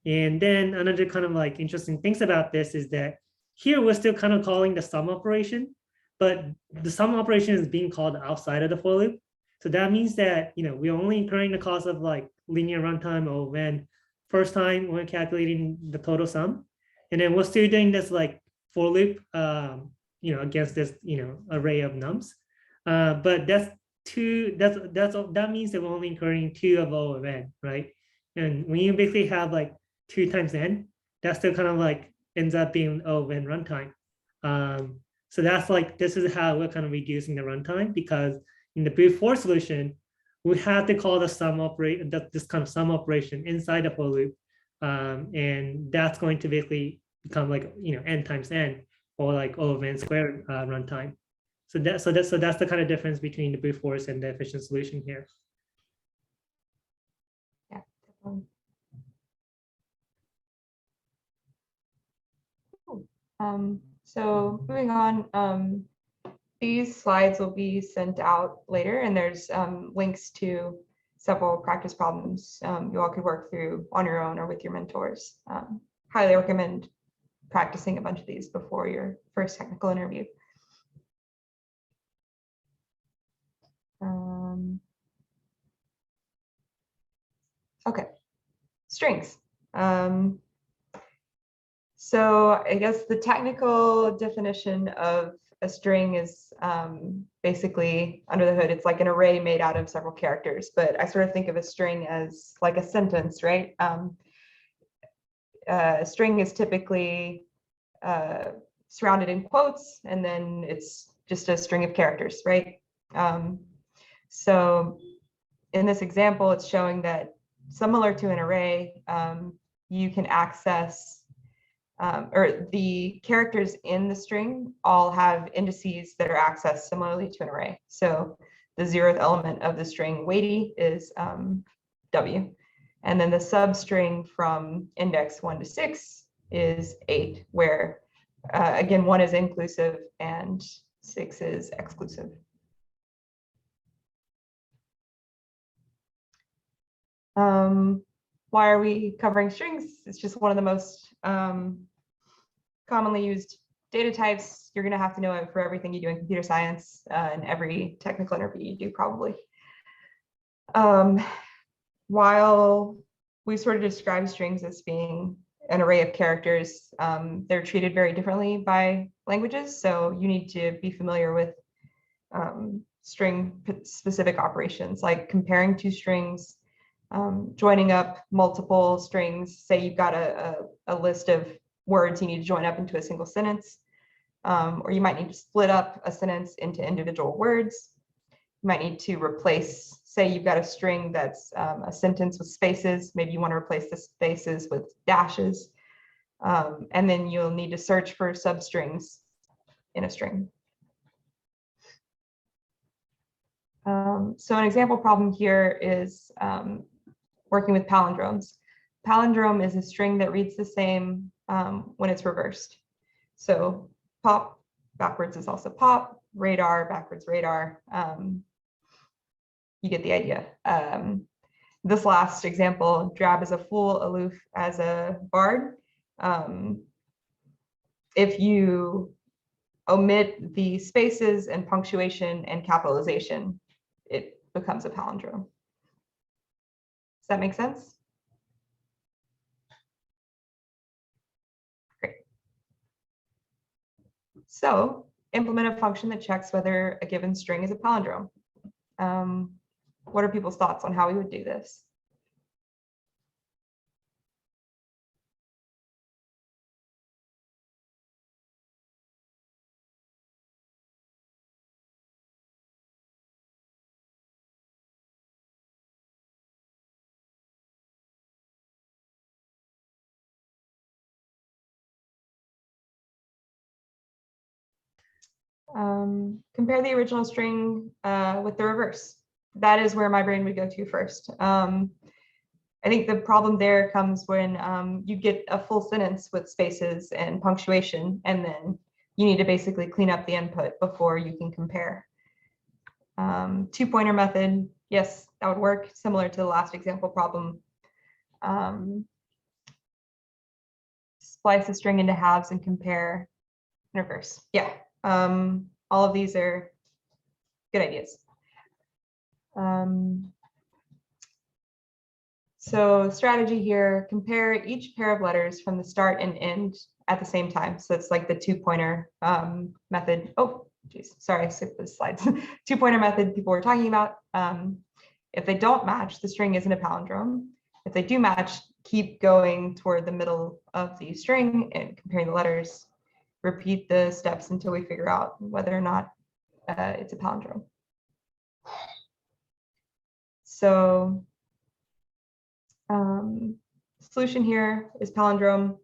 And then another kind of like interesting things about this is that here we're still kind of calling the sum operation, but the sum operation is being called outside of the for loop. So that means that we're only incurring the cost of like linear runtime or when first time when calculating the total sum, and then we're still doing this like for loop, against this array of nums. But that means that we're only incurring 2 of O of n, right? And when you basically have like 2 times n, that still kind of like ends up being O of n runtime. So that's like, this is how we're kind of reducing the runtime, because in the brute force solution, we have to call the sum operation, this kind of sum operation inside the for loop. And that's going to basically become like, n times n, or like O of n squared runtime. So that's the kind of difference between the brute force and the efficient solution here. Yeah, definitely. So moving on, these slides will be sent out later, and there's links to several practice problems you all could work through on your own or with your mentors. Highly recommend practicing a bunch of these before your first technical interview. Okay, strings. So I guess the technical definition of a string is basically under the hood, it's like an array made out of several characters, but I sort of think of a string as like a sentence, right? A string is typically surrounded in quotes, and then it's just a string of characters, right? So in this example, it's showing that similar to an array, you can access or the characters in the string all have indices that are accessed similarly to an array. So the 0th element of the string weighty is W. And then the substring from index 1 to 6 is 8, where again, 1 is inclusive and 6 is exclusive. Why are we covering strings? It's just one of the most commonly used data types. You're going to have to know it for everything you do in computer science and every technical interview you do probably. While we sort of describe strings as being an array of characters, they're treated very differently by languages. So you need to be familiar with string specific operations like comparing two strings, joining up multiple strings. Say you've got a list of words you need to join up into a single sentence, or you might need to split up a sentence into individual words. You might need to replace, say you've got a string that's a sentence with spaces, maybe you want to replace the spaces with dashes, and then you'll need to search for substrings in a string. So an example problem here is working with palindromes. Palindrome is a string that reads the same when it's reversed. So pop backwards is also pop, radar backwards radar. You get the idea. This last example, drab as a fool, aloof as a bard. If you omit the spaces and punctuation and capitalization, it becomes a palindrome. Does that make sense? Great. So implement a function that checks whether a given string is a palindrome. What are people's thoughts on how we would do this? Compare the original string with the reverse. That is where my brain would go to first. I think the problem there comes when you get a full sentence with spaces and punctuation, and then you need to basically clean up the input before you can compare. Two-pointer method, yes, that would work, similar to the last example problem. Splice a string into halves and compare in reverse. Yeah, all of these are good ideas. So strategy here, compare each pair of letters from the start and end at the same time. So it's like the two-pointer method. Oh, geez, sorry, I skipped the slides. Two-pointer method people were talking about. If they don't match, the string isn't a palindrome. If they do match, keep going toward the middle of the string and comparing the letters. Repeat the steps until we figure out whether or not it's a palindrome. So solution here is palindrome.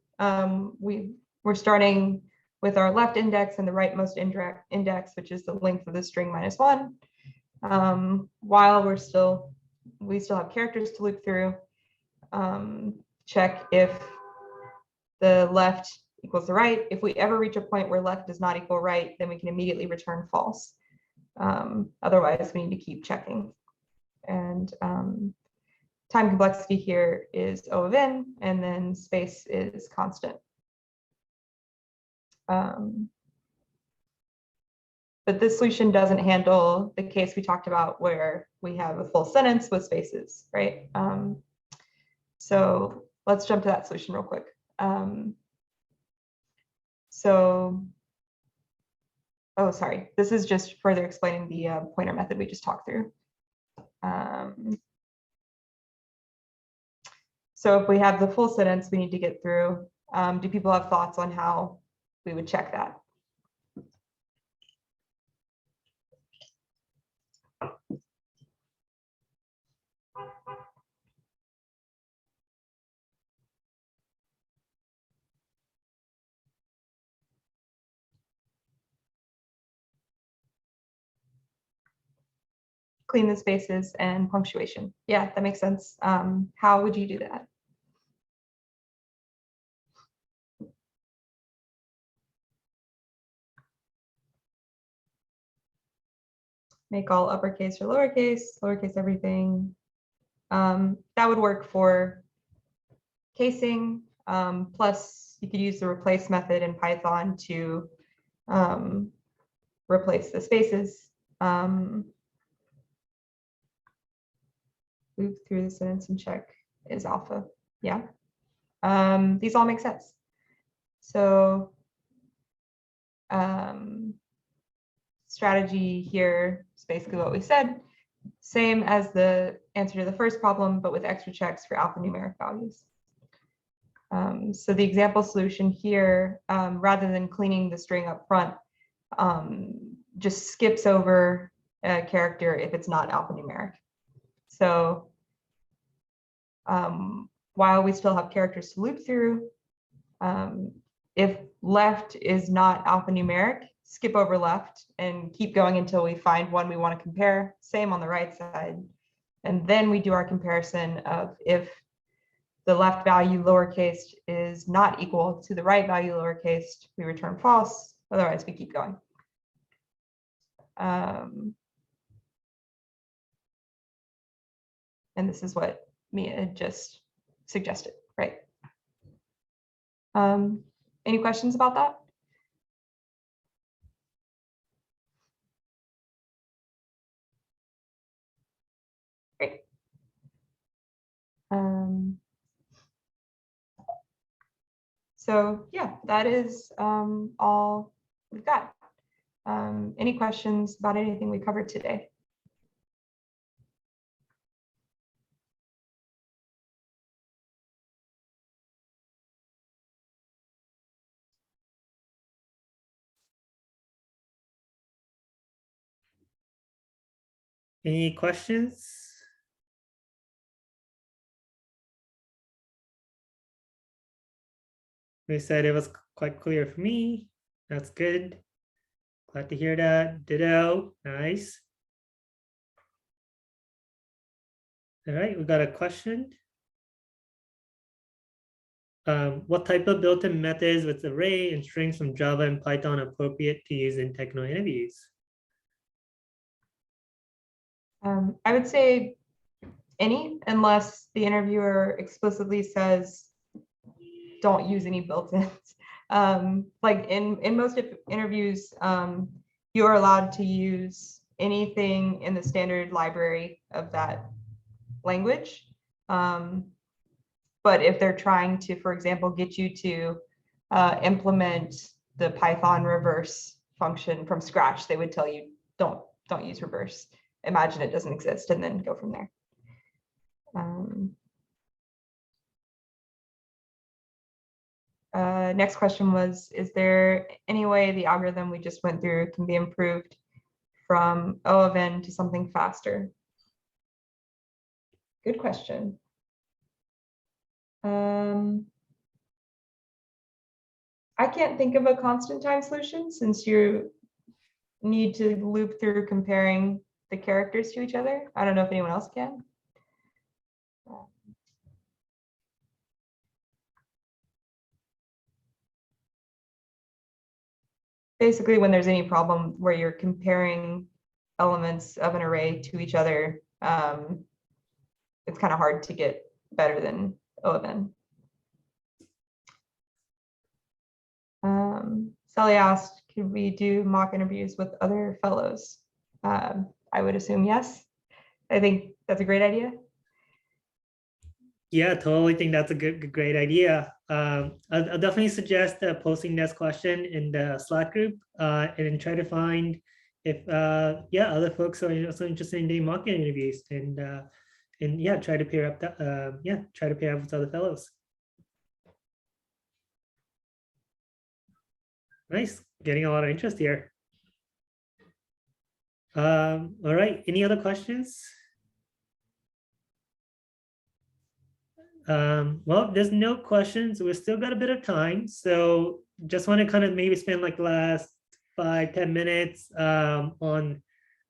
We're starting with our left index and the rightmost index, which is the length of the string -1. While we still have characters to loop through. Check if the left equals the right. If we ever reach a point where left does not equal right, then we can immediately return false. Otherwise, we need to keep checking. And time complexity here is O of n, and then space is constant. But this solution doesn't handle the case we talked about where we have a full sentence with spaces, right? So let's jump to that solution real quick. So oh, sorry, this is just further explaining the pointer method we just talked through. So if we have the full sentence we need to get through, do people have thoughts on how we would check that? Clean the spaces and punctuation. Yeah, that makes sense. How would you do that? Make all uppercase or lowercase everything. That would work for casing. Plus, you could use the replace method in Python to replace the spaces. Move through the sentence and check is alpha. Yeah. These all make sense. So strategy here is basically what we said. Same as the answer to the first problem, but with extra checks for alphanumeric values. So the example solution here, rather than cleaning the string up front, just skips over a character if it's not alphanumeric. So while we still have characters to loop through, if left is not alphanumeric, skip over left and keep going until we find one we want to compare. Same on the right side. And then we do our comparison of if the left value lowercase is not equal to the right value lowercase, we return false. Otherwise, we keep going. And this is what Mia just suggested, right? Any questions about that? Great. So yeah, that is all we've got. Any questions about anything we covered today? Any questions? They said it was quite clear for me. That's good. Glad to hear that. Ditto. Nice. All right, we got a question. What type of built-in methods with array and strings from Java and Python appropriate to use in Technial interviews? I would say any, unless the interviewer explicitly says don't use any built-ins. Like in most interviews, you are allowed to use anything in the standard library of that language. But if they're trying to, for example, get you to implement the Python reverse function from scratch, they would tell you don't use reverse. Imagine it doesn't exist, and then go from there. Next question was, is there any way the algorithm we just went through can be improved from O of n to something faster? Good question. I can't think of a constant time solution since you need to loop through comparing the characters to each other. I don't know if anyone else can. Basically, when there's any problem where you're comparing elements of an array to each other, it's kind of hard to get better than O of n. Sally asked, could we do mock interviews with other fellows? I would assume yes. I think that's a great idea. Yeah, totally think that's a great idea. I'll definitely suggest posting this question in the Slack group and then try to find if yeah, other folks are also interested in doing marketing interviews and yeah, try to pair up try to pair up with other fellows. Nice, getting a lot of interest here. All right, any other questions? Well, if there's no questions. We've still got a bit of time. So just want to kind of maybe spend like the last 5-10 minutes on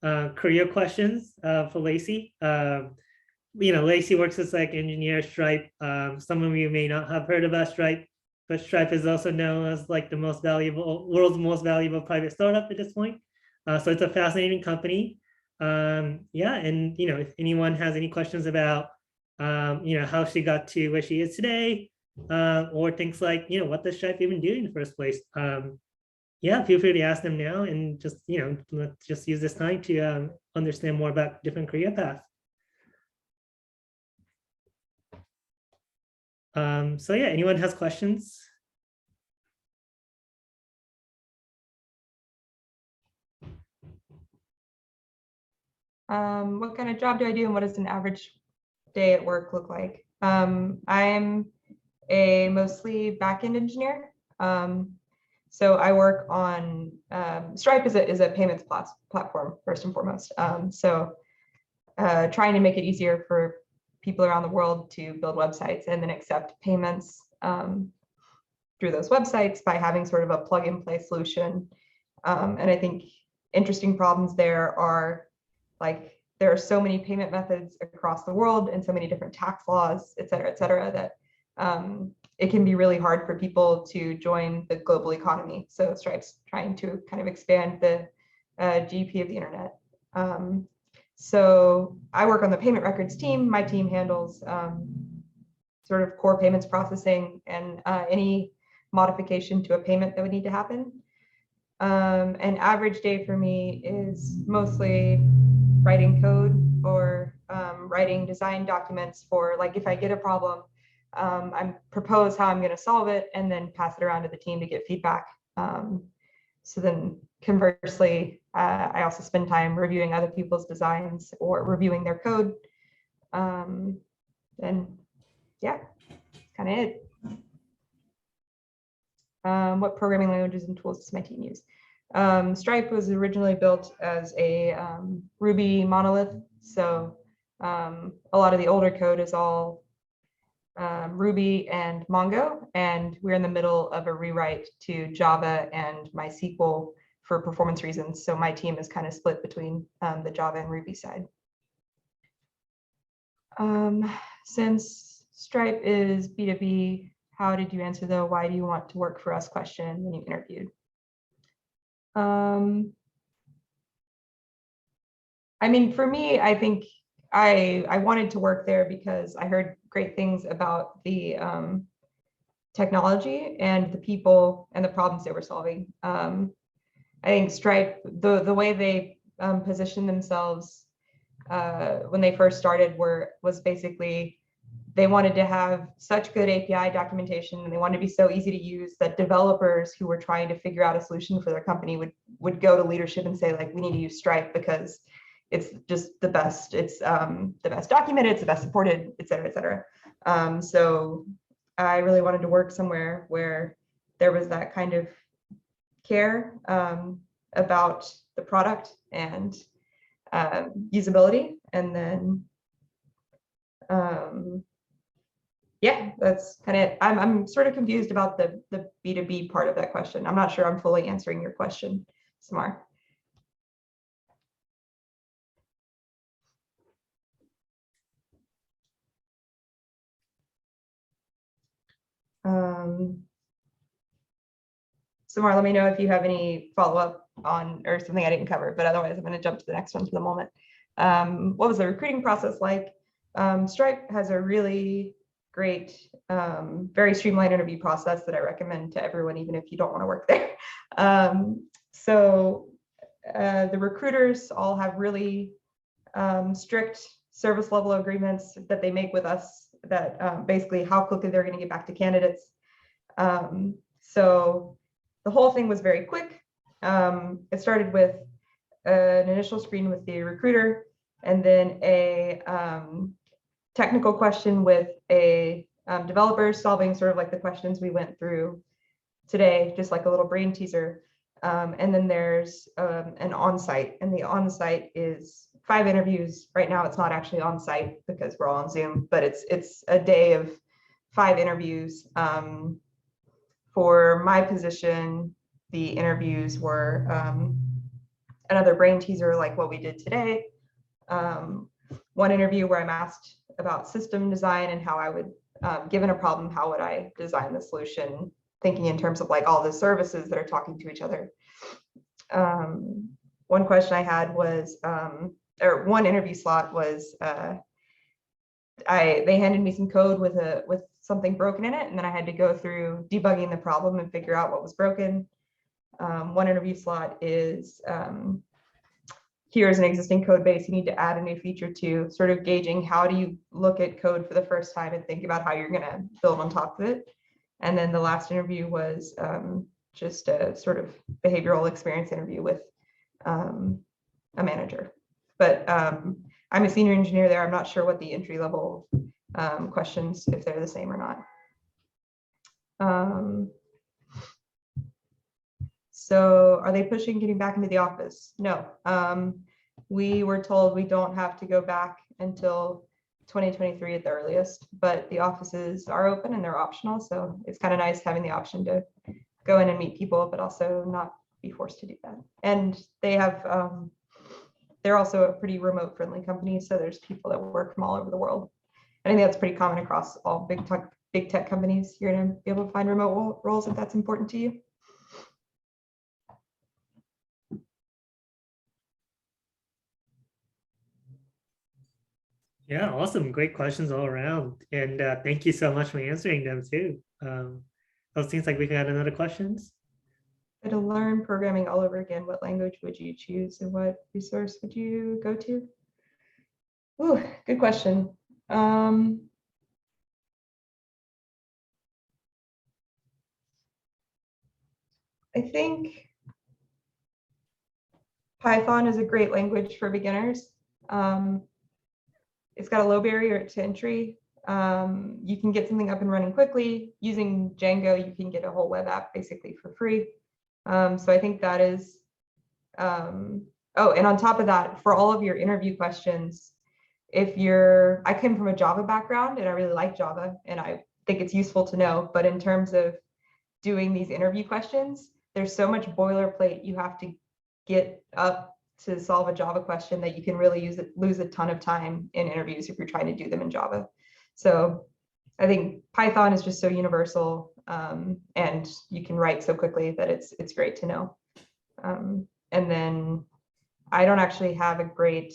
career questions for Lacey. Lacey works as like engineer at Stripe. Some of you may not have heard about Stripe, but Stripe is also known as like the world's most valuable private startup at this point. So it's a fascinating company. Yeah, and if anyone has any questions about how she got to where she is today, or things like, what does Stripe even do in the first place? Yeah, feel free to ask them now and just, let's just use this time to understand more about different career paths. So yeah, anyone has questions? What kind of job do I do and what does an average day at work look like? I'm a mostly backend engineer. So I work on Stripe is a payments platform first and foremost. Trying to make it easier for people around the world to build websites and then accept payments through those websites by having sort of a plug and play solution. And I think interesting problems there are like there are so many payment methods across the world and so many different tax laws, et cetera, that it can be really hard for people to join the global economy. So Stripe's trying to kind of expand the GDP of the internet. So I work on the payment records team. My team handles sort of core payments processing and any modification to a payment that would need to happen. An average day for me is mostly writing code or writing design documents for like if I get a problem, I propose how I'm going to solve it and then pass it around to the team to get feedback. So then conversely, I also spend time reviewing other people's designs or reviewing their code. And yeah, that's kind of it. What programming languages and tools does my team use? Stripe was originally built as a Ruby monolith. So a lot of the older code is all Ruby and Mongo, and we're in the middle of a rewrite to Java and MySQL for performance reasons. So my team is kind of split between the Java and Ruby side. Since Stripe is B2B, how did you answer the why do you want to work for us question when you interviewed? I mean, for me, I think I wanted to work there because I heard great things about the technology and the people and the problems they were solving. I think Stripe, the way they positioned themselves when they first started was basically they wanted to have such good API documentation and they wanted to be so easy to use that developers who were trying to figure out a solution for their company would go to leadership and say like, we need to use Stripe because it's just the best. It's the best documented, it's the best supported, et cetera, et cetera. So I really wanted to work somewhere where there was that kind of care about the product and usability. And then yeah, that's kind of it. I'm sort of confused about the B2B part of that question. I'm not sure I'm fully answering your question, Samar. Samar, let me know if you have any follow-up on or something I didn't cover, but otherwise I'm going to jump to the next one for the moment. What was the recruiting process like? Stripe has a really great, very streamlined interview process that I recommend to everyone, even if you don't want to work there. The recruiters all have really strict service level agreements that they make with us that basically how quickly they're going to get back to candidates. So the whole thing was very quick. It started with an initial screen with the recruiter, and then a technical question with a developer solving sort of like the questions we went through today, just like a little brain teaser. And then there's an on-site, and the on-site is 5 interviews. Right now, it's not actually on-site because we're all on Zoom, but it's a day of 5 interviews. For my position, the interviews were another brain teaser like what we did today. One interview where I'm asked about system design and how I would, given a problem, how would I design the solution, thinking in terms of like all the services that are talking to each other. One question I had was, or one interview slot was, they handed me some code with something broken in it, and then I had to go through debugging the problem and figure out what was broken. One interview slot is, here's an existing code base you need to add a new feature to, sort of gauging how do you look at code for the first time and think about how you're going to build on top of it. And then the last interview was just a sort of behavioral experience interview with a manager. But I'm a senior engineer there. I'm not sure what the entry level questions, if they're the same or not. So are they pushing getting back into the office? No. We were told we don't have to go back until 2023 at the earliest, but the offices are open and they're optional. So it's kind of nice having the option to go in and meet people, but also not be forced to do that. And they have, they're also a pretty remote friendly company. So there's people that work from all over the world. I think that's pretty common across all big tech companies. You're going to be able to find remote roles if that's important to you. Yeah, awesome. Great questions all around. And thank you so much for answering them too. It seems like we got another questions. To learn programming all over again, what language would you choose and what resource would you go to? Ooh, good question. I think Python is a great language for beginners. It's got a low barrier to entry. You can get something up and running quickly. Using Django, you can get a whole web app basically for free. So I think that is, oh, and on top of that, for all of your interview questions, I came from a Java background and I really like Java and I think it's useful to know, but in terms of doing these interview questions, there's so much boilerplate you have to get up to solve a Java question that you can really lose a ton of time in interviews if you're trying to do them in Java. So I think Python is just so universal and you can write so quickly that it's great to know. And then I don't actually have a great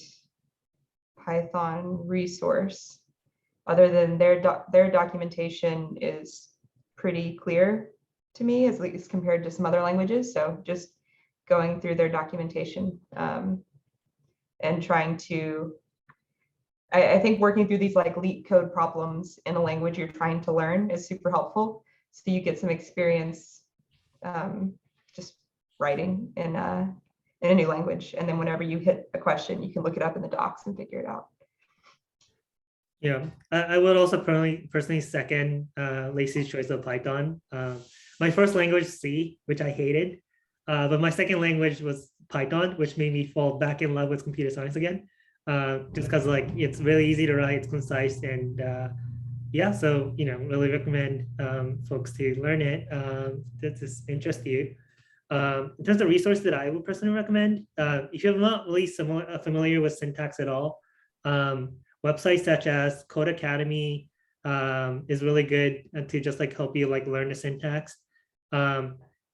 Python resource other than their documentation is pretty clear to me, at least compared to some other languages. So just going through their documentation and trying to, I think working through these like leak code problems in a language you're trying to learn is super helpful. So you get some experience just writing in a new language. And then whenever you hit a question, you can look it up in the docs and figure it out. Yeah, I would also personally second Lacey's choice of Python. My first language C, which I hated, but my second language was Python, which made me fall back in love with computer science again. Just because like it's really easy to write, it's concise, and yeah, so really recommend folks to learn it. That this interests you. In terms of resources that I would personally recommend, if you're not really familiar with syntax at all, websites such as Code Academy is really good to just like help you like learn the syntax.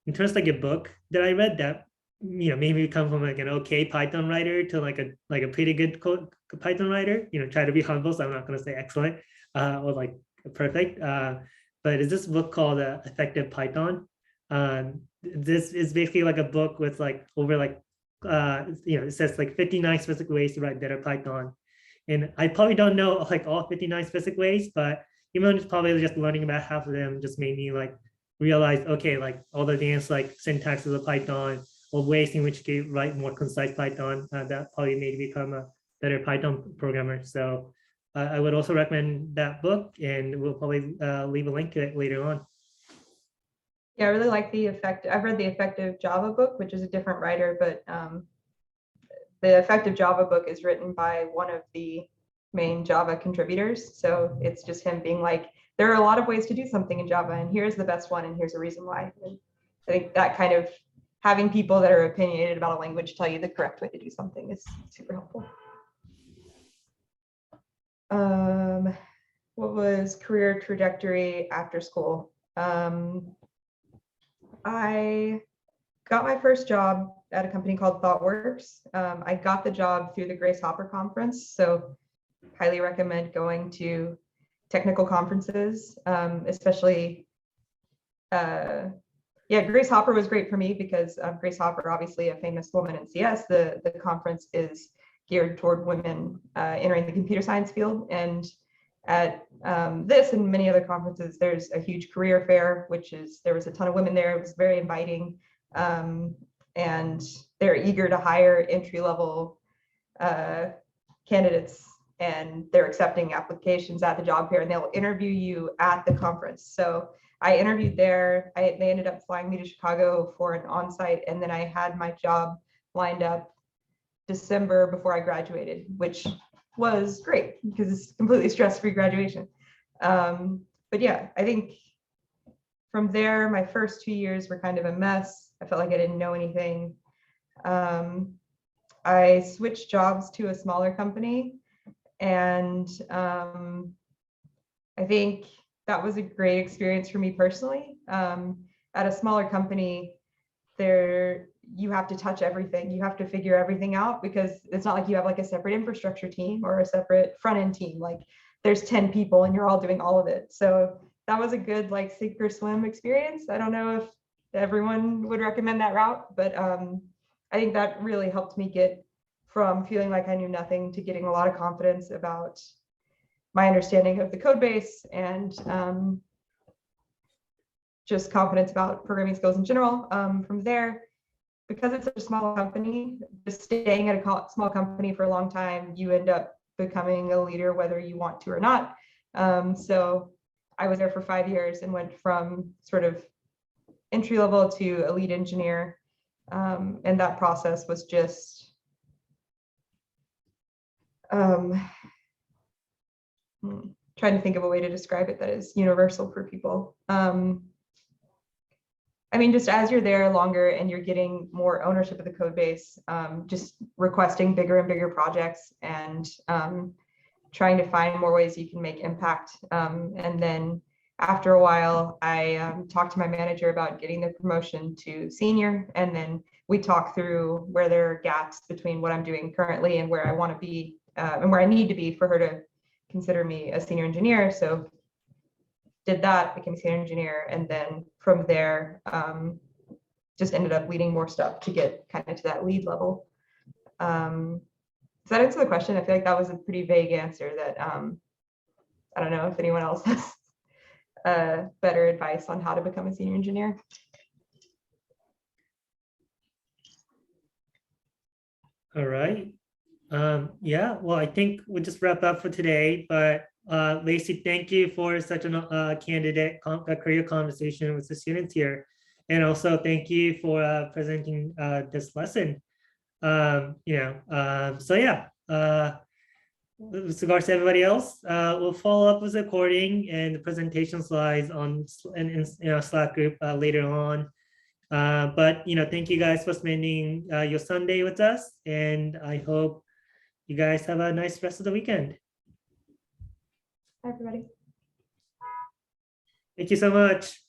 In terms of like a book that I read that maybe come from like an okay Python writer to like a pretty good Python writer. Try to be humble, so I'm not going to say excellent or like perfect. But it's this book called Effective Python. This is basically like a book with like over like it says like 59 specific ways to write better Python. And I probably don't know like all 59 specific ways, but even just probably just learning about half of them just made me like realize, okay, like all the advanced like syntaxes of Python or ways in which you write more concise Python, that probably made me become a better Python programmer. So I would also recommend that book, and we'll probably leave a link to it later on. Yeah, I really like I've read the Effective Java book, which is a different writer, but the Effective Java book is written by one of the main Java contributors. So it's just him being like, there are a lot of ways to do something in Java, and here's the best one, and here's a reason why. And I think that kind of having people that are opinionated about a language tell you the correct way to do something is super helpful. What was career trajectory after school? I got my first job at a company called ThoughtWorks. I got the job through the Grace Hopper conference, so highly recommend going to technical conferences, especially. Yeah, Grace Hopper was great for me because Grace Hopper, obviously a famous woman in CS, the conference is geared toward women entering the computer science field. And at this and many other conferences, there's a huge career fair, there was a ton of women there. It was very inviting. And they're eager to hire entry-level candidates, and they're accepting applications at the job fair, and they'll interview you at the conference. So I interviewed there. They ended up flying me to Chicago for an on-site, and then I had my job lined up December before I graduated, which was great because it's completely stress-free graduation. But yeah, I think from there, my first 2 years were kind of a mess. I felt like I didn't know anything. I switched jobs to a smaller company, and I think that was a great experience for me personally. At a smaller company, you have to touch everything. You have to figure everything out because it's not like you have like a separate infrastructure team or a separate front end team. Like there's 10 people and you're all doing all of it. So that was a good like sink or swim experience. I don't know if everyone would recommend that route, but I think that really helped me get from feeling like I knew nothing to getting a lot of confidence about my understanding of the code base and just confidence about programming skills in general. From there, because it's such a small company, just staying at a small company for a long time, you end up becoming a leader whether you want to or not. So I was there for 5 years and went from sort of entry level to a lead engineer. And that process was just trying to think of a way to describe it that is universal for people. I mean, just as you're there longer and you're getting more ownership of the code base, just requesting bigger and bigger projects and trying to find more ways you can make impact. And then after a while, I talked to my manager about getting the promotion to senior. And then we talked through where there are gaps between what I'm doing currently and where I want to be and where I need to be for her to consider me a senior engineer. So did that, became a senior engineer, and then from there, just ended up leading more stuff to get kind of to that lead level. Does that answer the question? I feel like that was a pretty vague answer that I don't know if anyone else has better advice on how to become a senior engineer. All right. Yeah, well, I think we'll just wrap up for today, but Lacey, thank you for such a candid career conversation with the students here. And also thank you for presenting this lesson. So yeah, with regards to everybody else, we'll follow up with the recording and the presentation slides on in Slack group later on. But thank you guys for spending your Sunday with us, and I hope you guys have a nice rest of the weekend. Hi, everybody. Thank you so much.